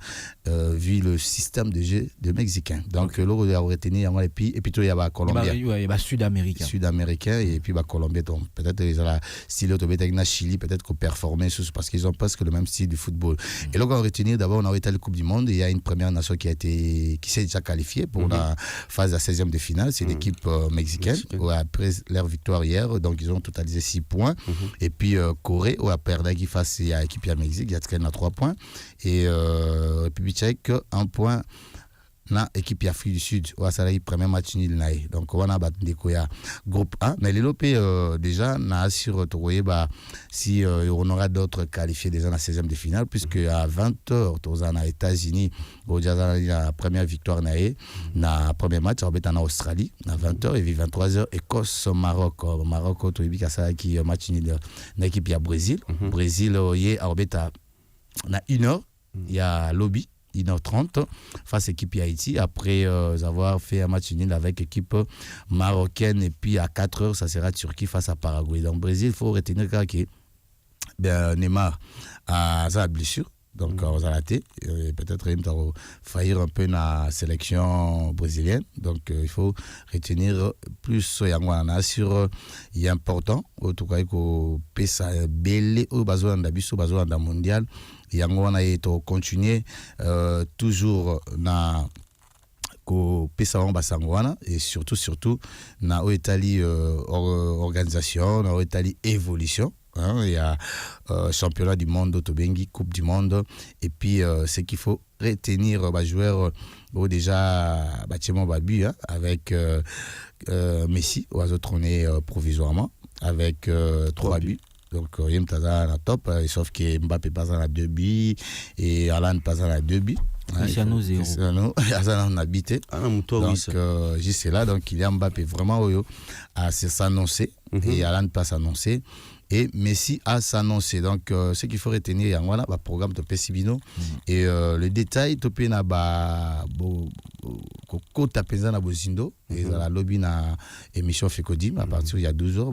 vu le système de jeu des Mexicains. Donc, là, on va retenir, et puis il y a la Colombie. Il y a Sud-Américain, et puis la Colombie. Donc, peut-être ils ont la style automatique na Chili, peut-être qu'on performer parce qu'ils ont presque le même style du football. Et là, on va retenir d'abord, on a été à la Coupe du Monde, et il y a une première nation qui s'est déjà qualifiée pour la phase de la 16e de finale, c'est l'équipe mexicaine. Après leur victoire hier, donc ils ont totalisé 6 points. Et puis, Corée, où a perdu qui face à l'équipe du Mexique, il y a 3 points. Et République tchèque, 1 point. Na équipe Afrique du Sud, où a le premier match nul naï. Donc on a battu groupe 1, mais les lopés déjà n'a assuré si on aura d'autres qualifiés déjà dans la 16e de finale, puisque à 20h aux États-Unis, où il y a la première victoire naï, na premier match en Australie, à 20h et 23h Écosse Maroc, Maroc to ibika ça qui match nul na équipe ya Brésil, Brésil y a na 1h, il y a lobby 1h30 face à l'équipe Haïti après avoir fait un match nul avec l'équipe marocaine et puis à 4h ça sera Turquie face à Paraguay. Donc Brésil, il faut retenir que Neymar a sa blessure. Donc, on a raté. Peut-être qu'il va faillir un peu dans la sélection brésilienne. Donc, il faut retenir plus sur il est important. En tout cas, il faut belé au besoin d'un mondial. Et on a continué toujours dans et surtout na Italie organisation, na Italie évolution. Il y a championnat du monde d'Otobengi, coupe du monde, et puis ce qu'il faut retenir joueur déjà bâtiment Babu avec Messi au trôné provisoirement avec 3 buts. Donc, il y a un top, sauf que Mbappé passe à 2 buts et Alan passe à 2 buts. Cristiano 0. On a habité. Donc, juste là, donc il y a Mbappé vraiment à s'annoncer et Alan passe à annoncer. Et Messi a s'annoncé. Donc, ce qu'il faut retenir, il y a un programme de Pessibino. Et le détail, il y a Kota Penzana Bozindo. Et la lobby na émission Fekodim. À partir il y a 12 jours,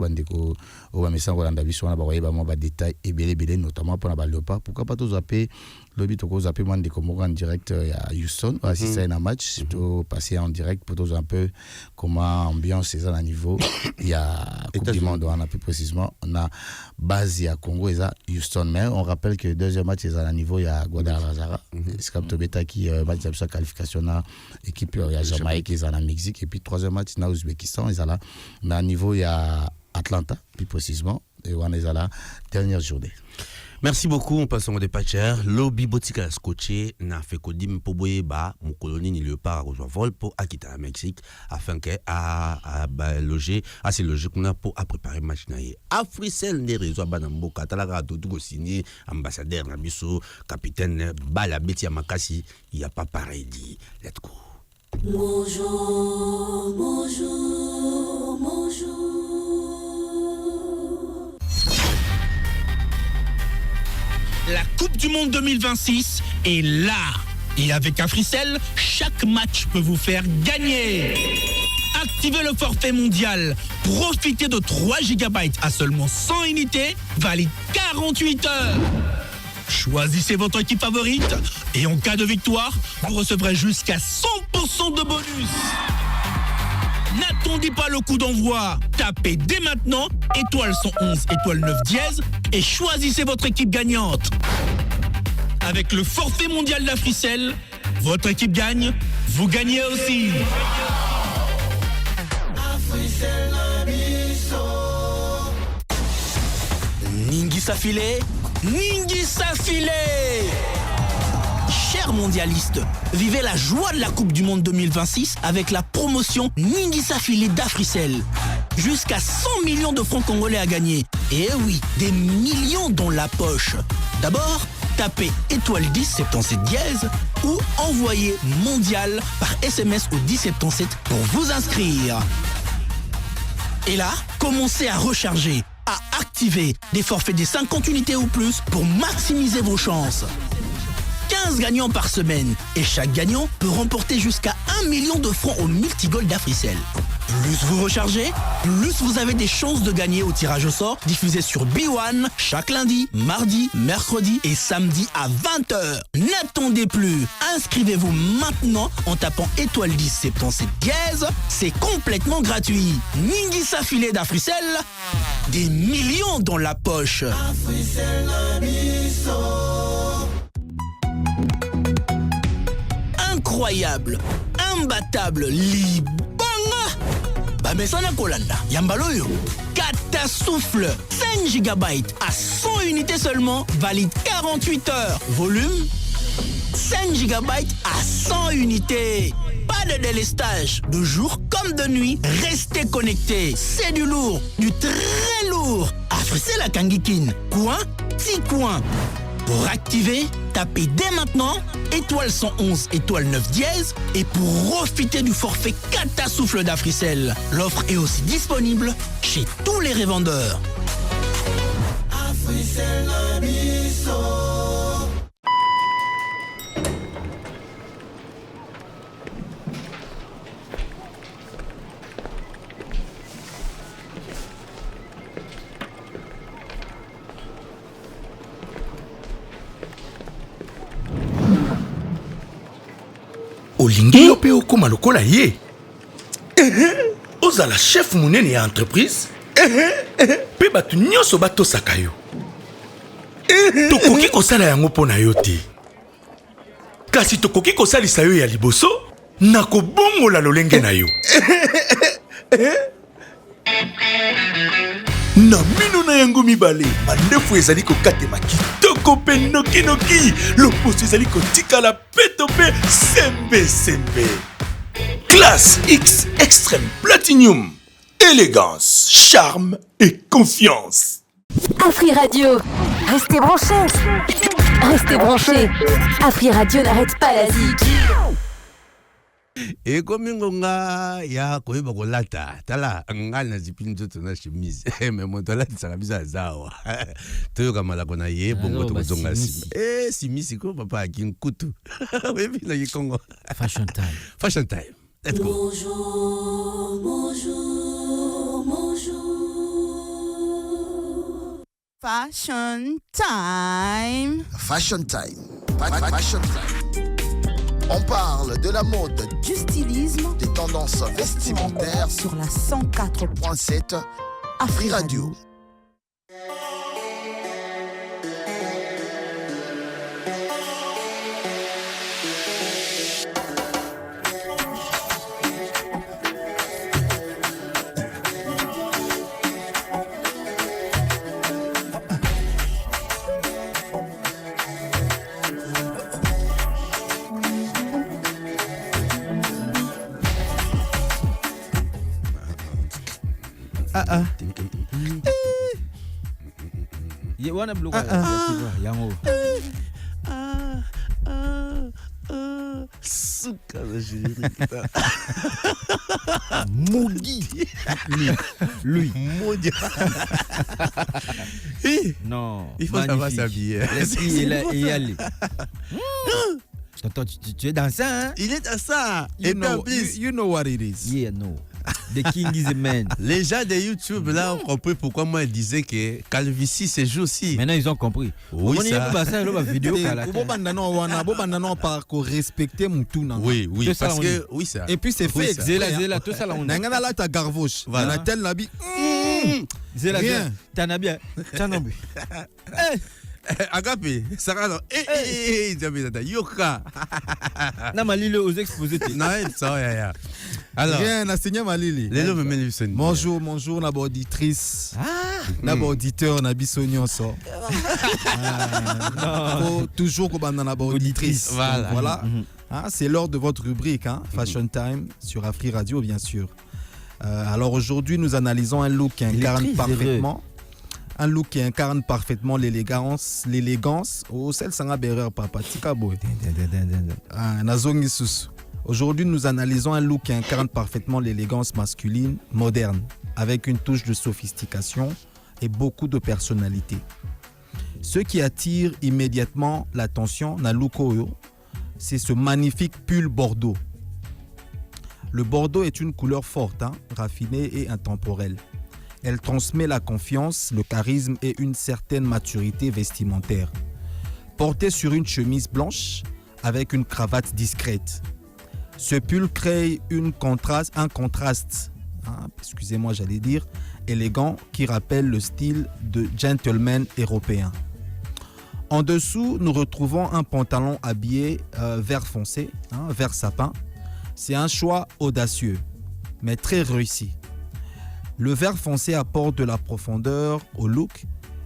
on va mettre en Davis, on va détail et belé, notamment pour la Léopard. Pourquoi pas tous appeler lobby, tout appeler moi de Comoro en direct à Houston. Si c'est un match, surtout passer en direct pour tous un peu comment ambiance c'est à un niveau. Il y a Coupe du Monde, on a plus précisément, on a base à Congo et à Houston. Mais on rappelle que le deuxième match est à un niveau, il y a Guadalajara. C'est comme Tobeta qui match de qualification à l'équipe, il y a Jamaïque qui est à Mexique. Et puis troisième match, il y a Ouzbékistan, ils sont là. Mais à niveau, il y a Atlanta, plus précisément, Et on est à la dernière journée. Merci beaucoup. On passe au dépatcher. Lobby botika a scotché n'a fait kodim pour boyeba mon colonie ni le pas rejoint vol pour Akita à Mexique afin que à loger à se loger qu'on a pour à préparer machine à Frissel des réseaux banamboka talaga tout signé ambassadeur Nabiso capitaine Bala Beti Amakasi il y a pas pareil dit let's go. Bonjour, bonjour, bonjour. La Coupe du Monde 2026 est là. Et avec Africell, chaque match peut vous faire gagner. Activez le forfait mondial. Profitez de 3 GB à seulement 100 unités, valide 48 heures. Choisissez votre équipe favorite et en cas de victoire, vous recevrez jusqu'à 100% de bonus. N'attendez pas le coup d'envoi. Tapez dès maintenant étoile 111 étoile 9 dièse et choisissez votre équipe gagnante. Avec le forfait mondial d'Africell, votre équipe gagne, vous gagnez aussi. Ningisa filet, Ningisa filet. Chers mondialistes, vivez la joie de la Coupe du Monde 2026 avec la promotion Ningisa filet d'Africell. Jusqu'à 100 millions de francs congolais à gagner. Et oui, des millions dans la poche. D'abord, tapez étoile 10 77 dièse ou envoyez mondial par SMS au 1077 pour vous inscrire. Et là, commencez à recharger, à activer des forfaits de 50 unités ou plus pour maximiser vos chances. 15 gagnants par semaine et chaque gagnant peut remporter jusqu'à 1 million de francs au multigol d'Africell. Plus vous rechargez, plus vous avez des chances de gagner au tirage au sort diffusé sur B1 chaque lundi, mardi, mercredi et samedi à 20h. N'attendez plus, inscrivez-vous maintenant en tapant étoile 10 77 dièse, c'est complètement gratuit. Ningisa filet d'Africell, des millions dans la poche. Incroyable, imbattable, libanga. Bamesana Kolanda, Yambaloyo. Catasouffle, 5 GB à 100 unités seulement, valide 48 heures. Volume, 5 GB à 100 unités. Pas de délestage, de jour comme de nuit, restez connectés. C'est du lourd, du très lourd. Africell à Kangikin, coin, petit coin. Pour activer, tapez dès maintenant étoile 111 étoile 9 dièse et pour profiter du forfait Catasouffle d'Africell. L'offre est aussi disponible chez tous les revendeurs. Africell olingi yo mpe okóma lokola ye ozala chef monene ya entreprise mpe bato nyonso batosaka yo tokoki kosala yango mpo na yo te kasi tokoki kosalisa yo ya liboso na kobongola lolenge na yo na mino na yango mibale mandefu ezali kokatema kitoko mpe nokinoki loposo ezali kotikala peto mpe sembe classe X extrême platinum élégance charme et confiance. Afri Radio, restez branchés. Restez branchés. Afri Radio n'arrête pas la zik. Et comme ngonga ya koyeba kolata tala ngana na zipini zoto na chemise mais moto la tsaka biza zawa toyoka malako na ye bongo to zonga sima simisi ko papa akinkutu webi na Kongo. Fashion time let's go. Bonjour, bonjour, bonjour. Fashion time. Fashion time. On parle de la mode, du stylisme, des tendances vestimentaires sur la 104.7 Afri Radio. Ye wana bloco. Yango. Suka na générique. Maudit. Lui. Maudit. Non. Il faut savoir s'habiller. L'esprit est là et y aller. Tonton, tu es dans ça, hein? Il est dans ça. You know what it is. Yeah, no. The king is a man. Les gens de YouTube là ont compris pourquoi moi ils disaient que calvitie c'est joue aussi. Maintenant ils ont compris. Oui, ça. Vidéo respecter mon tout. Oui, parce que oui ça. Et puis c'est fait. Zela, tout ça là on. Nangana là ta garvauche. On a tel nabi. Zela, t'en as bien. T'en as bien. Agape, Sarah, Yoka. Na malili aux exposés. Non, ça ya. Alors, rien na signé malili. Lelo me melisen. Bonjour, na auditrice. Na auditeur na bisonyo so. Toujours comme na auditrice. Voilà. C'est l'heure de votre rubrique Fashion Time sur Afri Radio bien sûr. Alors aujourd'hui, nous analysons un look qui incarne parfaitement l'élégance. Oh, celle sanga bereur papa tika boy. Nazongi susu. Aujourd'hui, nous analysons un look qui incarne parfaitement l'élégance masculine moderne avec une touche de sophistication et beaucoup de personnalité. Ce qui attire immédiatement l'attention na look oyo, c'est ce magnifique pull bordeaux. Le bordeaux est une couleur forte, raffinée et intemporelle. Elle transmet la confiance, le charisme et une certaine maturité vestimentaire. Porté sur une chemise blanche avec une cravate discrète. Ce pull crée un contraste, excusez-moi j'allais dire, élégant qui rappelle le style de gentleman européen. En dessous, nous retrouvons un pantalon habillé vert foncé, vert sapin. C'est un choix audacieux, mais très réussi. Le vert foncé apporte de la profondeur au look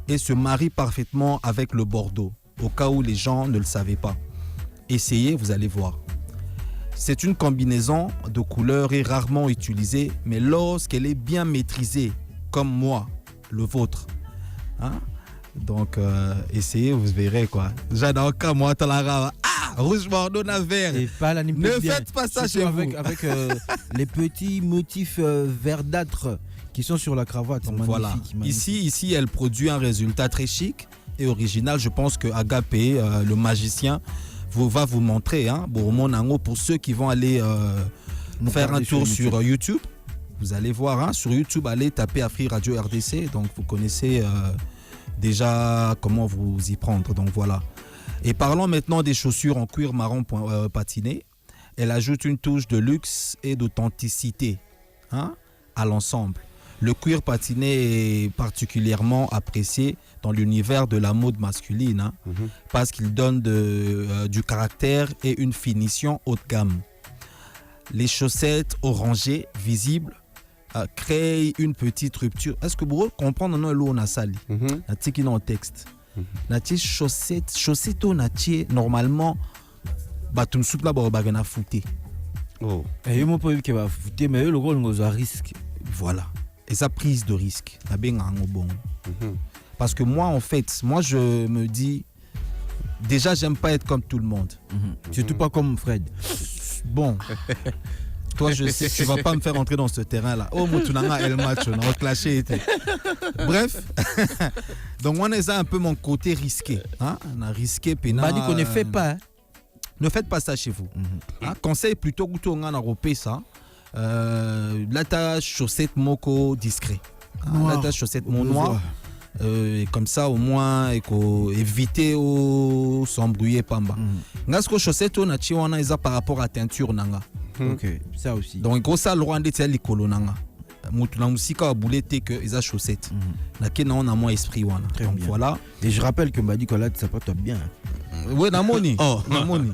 et se marie parfaitement avec le bordeaux, au cas où les gens ne le savaient pas. Essayez, vous allez voir. C'est une combinaison de couleurs et rarement utilisée, mais lorsqu'elle est bien maîtrisée, comme moi, le vôtre. Donc, essayez, vous verrez quoi. J'adore quand moi, rouge, bordeaux, vert. Ne faites pas ça chez vous. Avec les petits motifs verdâtres qui sont sur la cravate. Voilà. Magnifique. Ici, elle produit un résultat très chic et original. Je pense que Agape, le magicien, va vous montrer. Pour ceux qui vont aller faire un tour sur YouTube, vous allez voir. Sur YouTube, allez taper Afri Radio RDC. Donc, vous connaissez déjà comment vous y prendre. Donc, voilà. Et parlons maintenant des chaussures en cuir marron patiné. Elle ajoute une touche de luxe et d'authenticité à l'ensemble. Le cuir patiné est particulièrement apprécié dans l'univers de la mode masculine parce qu'il donne du caractère et une finition haut de gamme. Les chaussettes orangées visibles créent une petite rupture. Est-ce que vous comprenez l'eau na sali? Na tiki dans le texte. Nati chaussette nati normalement batum soupe là bagana fouté. Oh. Et moi pas que va fouté mais le rôle nous a risque. Voilà. Et ça prise de risque. Na benga bon. Parce que moi en fait, je me dis déjà j'aime pas être comme tout le monde. Surtout pas comme Fred. Bon. Toi, je sais que tu vas pas me faire entrer dans ce terrain-là. Oh, Moutounanga, El Macho, on va clasher. Bref, donc on est un peu mon côté risqué. On a risqué. On a dit qu'on ne fait pas. Ne faites pas ça chez vous. Conseil plutôt que on a européen ça. Là, ta chaussette moko discret. Là, ta chaussette mon noir. Et comme ça au moins éviter au s'embrouiller pamba. Ngasko chaussette on a chi on a par rapport à teinture nanga. Ok, ça aussi. Donc gros ça Laurent de tel likolo nanga. Mutu na musika wa boulette que les chaussettes. Na kena on a moins esprit wana. Donc bien. Voilà. Et je rappelle que Mbadi Kolat ça porte bien. Oui, namoni. Oh, namoni.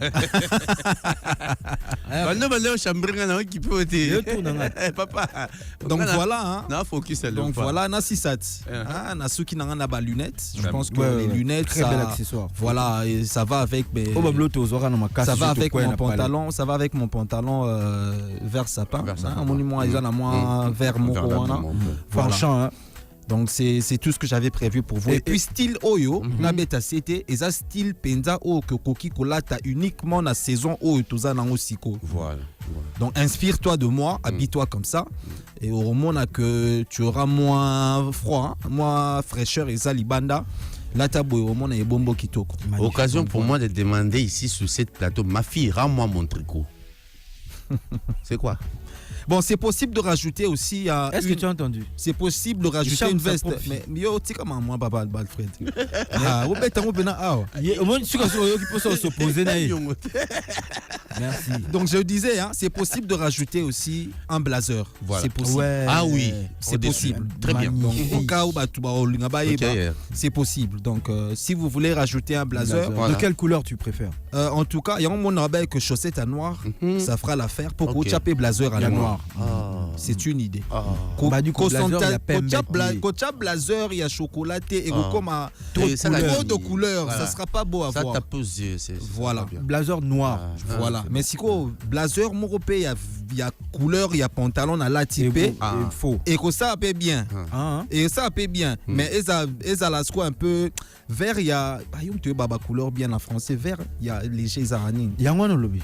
Papa. Donc voilà, hein. Non, focus. Donc voilà, na sisat. Na suki na na ba lunettes. Je pense que les lunettes, très ça, bel accessoire. Voilà, et ça va avec mes. Ça va avec mon pantalon. Ça va avec mon pantalon vert sapin. Un monument ils en a moins vert moroana. Voilà. Donc c'est tout ce que j'avais prévu pour vous. Et puis style Oyo, na beta c'était et ça style penza o que Koki Kolata uniquement la saison Oyo toza na osiko. Voilà. Donc inspire-toi de moi, habille-toi comme ça et au moment que tu auras moins froid, moins fraîcheur et ça libanda. Là t'as beau au moment et bombo kitoko. Occasion pour moi de demander ici sur cette plateau, ma fille, rends-moi mon tricot. C'est quoi? Bon, c'est possible de rajouter aussi. Est-ce que tu as entendu? C'est possible de rajouter une veste. Mais yo, tu sais comment moi, papa, Alfred. Ah, au moins, tu peux s'opposer. Merci. Donc, je disais, hein, c'est possible de rajouter aussi un blazer. Voilà. C'est possible. Ouais. Ah oui, c'est possible. Très bien. Donc, au cas où c'est possible. Donc, si vous voulez rajouter un blazer, de quelle couleur tu préfères? En tout cas, il y a un monde avec chaussettes à noir. Ça fera l'affaire pour que tu aies blazer à noir. C'est une idée. Bah, du coup, blazer, il y a blazer, il y a chocolaté et comme trop de couleurs, ça sera pas beau à voir. Ça t'a posé, voilà. Blazer noir. Voilà. Mais si quoi, blazer moropé, il y a couleur, il y a pantalon à la type. Et que ça paie bien. Et ça paie bien. Mais ils a la squat un peu vert, il y a baba couleur bien en français vert, il y a léger zarani. Il y a un lobby.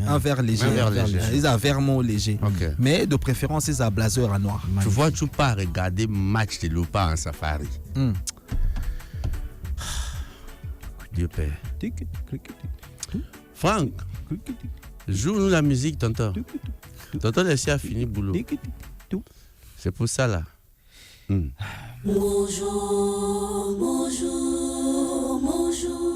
Un vert léger. Ils ont un vermont léger. Okay. Mais de préférence, ils ont un blazer à noir. Tu vois, tu peux regarder match de Léopard en safari. Dieu père. Franck, joue-nous la musique, tonton. Tonton, laissez a fini le boulot. C'est pour ça, là. Bonjour, bonjour, bonjour.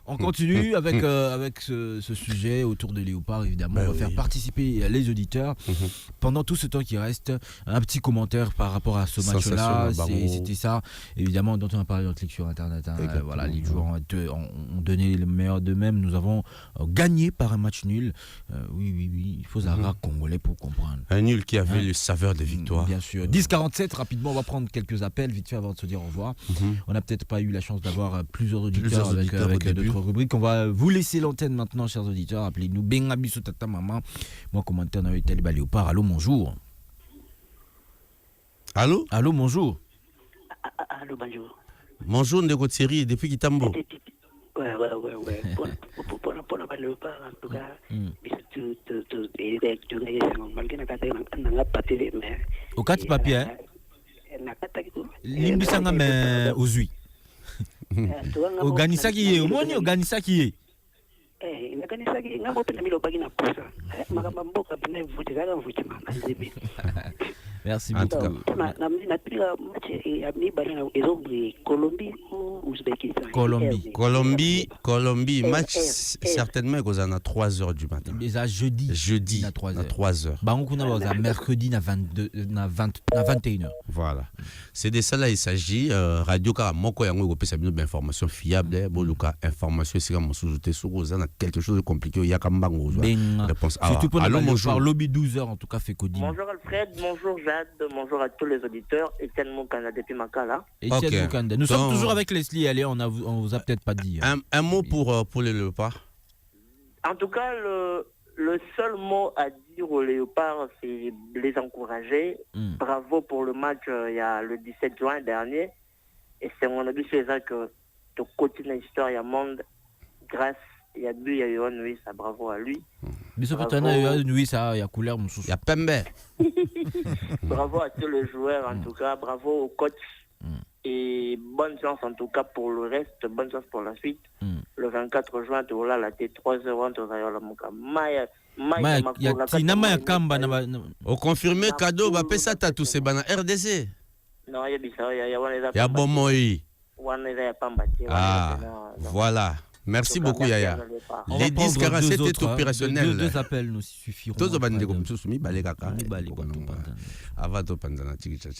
On continue avec, avec ce sujet autour de Léopard, évidemment. On va faire participer les auditeurs. Pendant tout ce temps qui reste, un petit commentaire par rapport à ce match-là. C'était ça, évidemment, dont on a parlé dans notre lecture internet. Voilà, les joueurs ont donné le meilleur d'eux-mêmes. Nous avons gagné par un match nul. Oui, il faut savoir congolais pour comprendre. Un nul qui avait le saveur de victoire. Bien sûr. 10-47, rapidement, on va prendre quelques appels vite fait avant de se dire au revoir. On n'a peut-être pas eu la chance d'avoir plusieurs auditeurs avec d'autres rubrique. On va vous laisser l'antenne maintenant, chers auditeurs. Appelez-nous Benga Biso Tata Maman. Moi, commentaire dans le Taliba Léopard. Allô, bonjour. Allô? Allô, bonjour. Allô, bonjour. Bonjour, Ndeko Thierry, depuis Kitambo. Ouais. Pour la Léopard, en tout cas, au cas de papier, limbisanga me ozui. Organisaki ye, omoni organisaki ye. Organisaki ngabo pena milo bagina posa. Makamba mboka pena vuti zaka vuti mama nzebe. Merci beaucoup. Na pila match ya mi barina ezobri Colombie ou Ouzbékistan. Colombie, match certainement qu'on a 3h du matin. Mais à jeudi à 3h. Bah on a mercredi à 21h. Voilà. C'est de ça là il s'agit radio car moko yango ko pesa bino information fiable, boluka information c'est comme sous-jeté sur quelque chose de compliqué il y a kambango. Réponse. Surtout pour le lobby 12h en tout cas fait Cody. Bonjour Alfred, bonjour Jade, bonjour à tous les auditeurs. Etienne Moukanda depuis Makala. Etienne Moukanda. Nous sommes toujours avec Leslie. Allez, on vous a peut-être pas dit. Un mot pour les léopards. En tout cas, le seul mot à dire aux léopards, c'est les encourager. Bravo pour le match il y a le 17 juin dernier. Et c'est mon avis c'est ça que tu continues l'histoire, il y a monde grâce. Il y a but, il y a Yohan, oui, ça bravo à lui. Mais ce peut-être, oui, ça, il y a couleur, mon il y a Pembe. Bravo à tous les joueurs, en tout cas, bravo au coach. Et bonne chance, en tout cas, pour le reste, bonne chance pour la suite. Le 24 juin, tu vas la T3h, tu vas la Mouka. Au confirmé, cadeau, va payer ça, t'as tous ces bananes RDC. Non, il y a ça, il y a bon moi. Ah, voilà. Merci beaucoup, Yaya. On va Les prendre 1047 deux est autres, hein. opérationnel. Deux appels nous suffiront. Tozo bande comme ça, mi balé kaka. Avant to panzana chikicha.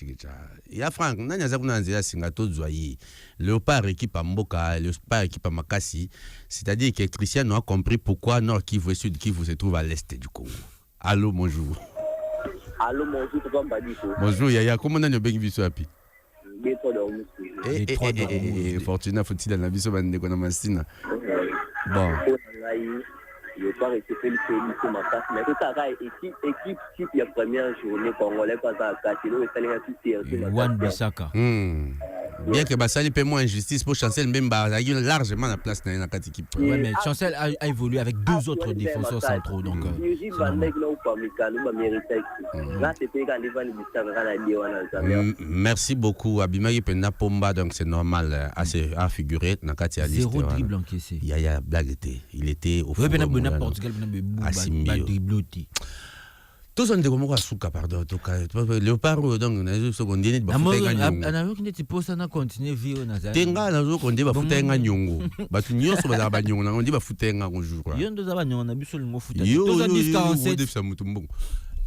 Ya Frank, nani aza kuna nzela singa tozwa yi. Léopard équipe à Mboka, Léopard équipe à Makassi. C'est-à-dire que Christian a compris pourquoi Nord Kivu et Sud Kivu se trouvent à l'est du Congo. Allô, bonjour. Allô, bonjour, Papa Mbadiko. Bonjour, Yaya. Comment on a bien vu ça? Fortuna, faut-il la vie sur bande qu'on a massina. Bon. Je pas rester félicité ma face, mais tout ça équipe type la première journée congolais pas à Katilo et Salinga Titi. Wan Bissaka. Bien que Bassali paie moins injustice pour Chancel Mbemba, il a largement la place dans la quatre équipes. Oui, mais Chancel a évolué avec deux autres défenseurs centraux, donc. Merci beaucoup. Abimagi Pena Pomba, donc c'est normal, assez à figurer dans la liste. Zéro dribble encaissé. Il y a blague était. Il était au fond. Portugal, tous on dit comment on souka pardon tout cas Léopard donc on a seconde année ba futa nganyongo ana yoki ndeti posa na continuer vivre na za tenga na zo konde ba futa nganyongo batu nyonso ba ba nyongo na on dit ba futa nganyongo jour quoi yo ndo za ba nyongo na biso lingo futa tous on dit 47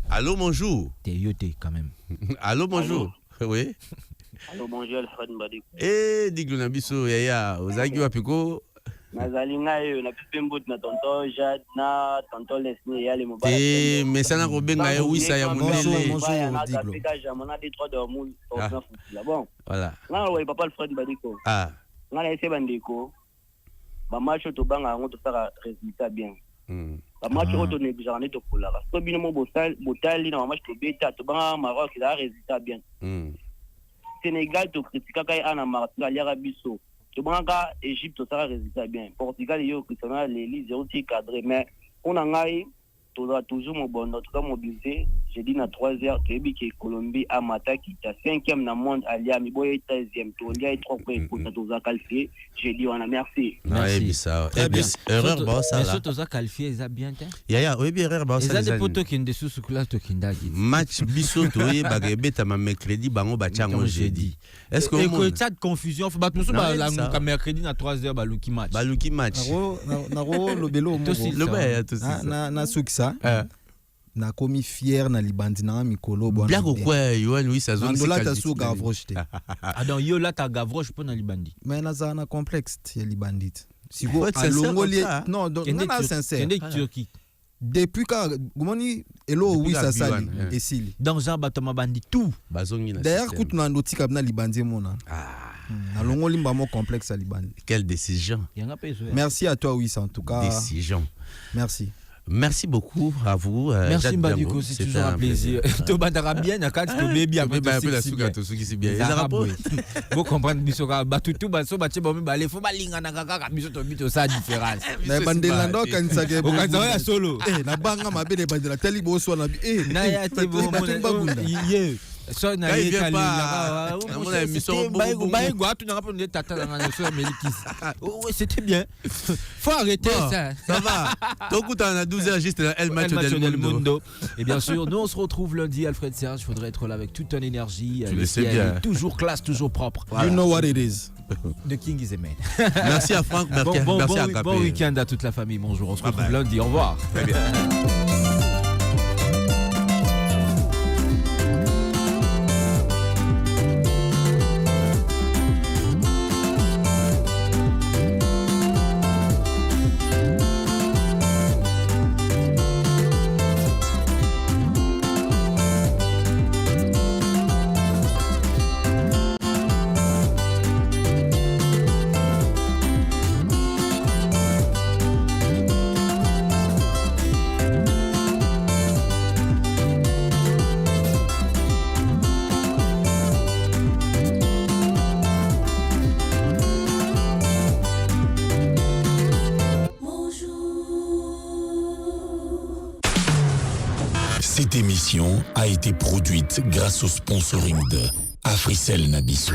allô bonjour t'es yoté quand même allô bonjour oui allô bonjour Alfred Mbadiko diglo na biso yaya ozaki wapiko nazali ngayo na pipembo na tonton Jad na tonton Leslie ya le mobile mais ça na robenga ya wisa ya munele na Afrika jamana des trois de moule au foot là bon voilà nga ouais papa Alfred Mbadiko nga na ese bandeko ba match to banga ngo to saka résultat bien ba match to ne bijana to kula so bino mo botali na match to beta to banga Maroc la résultat bien Sénégal to critique kai ana Marseille ya biso to banga Égypte ça résultat bien Portugal yo Cristiano les 0 cadré mais on a ngai to doit toujours mon bon notre mobilisé j'ai dit na 3h que bi Colombie a mataki ta 5e na monde alia mi boye 13e to ndia 3 points pour to za qualifié j'ai dit on a merci ça erreur ba ça là to za qualifié ça bien ta ya oui bien erreur ba ça ça des potos qui ndessu sous classe to kindagi match biso to ye ba beta ma mercredi bango ba chango jeudi est-ce que et ça de confusion faut ba tout ça la mercredi na 3h ba luki match na ro lobelo mo na sukisa na komi fier na libandi na mikolo bon blago quoi yo Louis ça zone là ta sou gavroche te donc yo là ta gavroche pour na libandi mais na za na complexe ya libandit si go alongoli non donc na sincère Turquie depuis quand gomoni elo oui ça sali et sili dans Jean Batoma bandi tout bazongi na d'ailleurs kutu na ndotika na libandi mona na longoli mbamo complexe à libandi quelle décision merci à toi oui en tout cas décision merci beaucoup à vous. Merci Mbadiko, c'est toujours un plaisir. Tu bandara bien, na kati to baby après la souka to souki si bien. Vous comprenez bisoka batutu baso bache bomi bale fo balinga na kaka biso to bito sa différence. Na bandelando kanisa ke bo kanisa ya solo. Na banga mabele bandela tali bo so na na ya te bo ye. So na ye kali on a mis sur baïgo tu n'auras pas de tata dans la sur Melikis. Oui, c'était bien. Faut arrêter ça. Ça va. Donc on a 12h juste El Macho del Mundo. Et bien sûr, nous on se retrouve lundi Alfred Serge, il faudrait être là avec toute ton énergie. Tu le sais bien. Toujours classe, toujours propre. You know what it is. The King is a man. Merci à Franck, merci à Capé. Bon week-end à toute la famille. Bonjour, on se retrouve lundi. Au revoir. Très bien. Cette émission a été produite grâce au sponsoring de Africell Nabiso.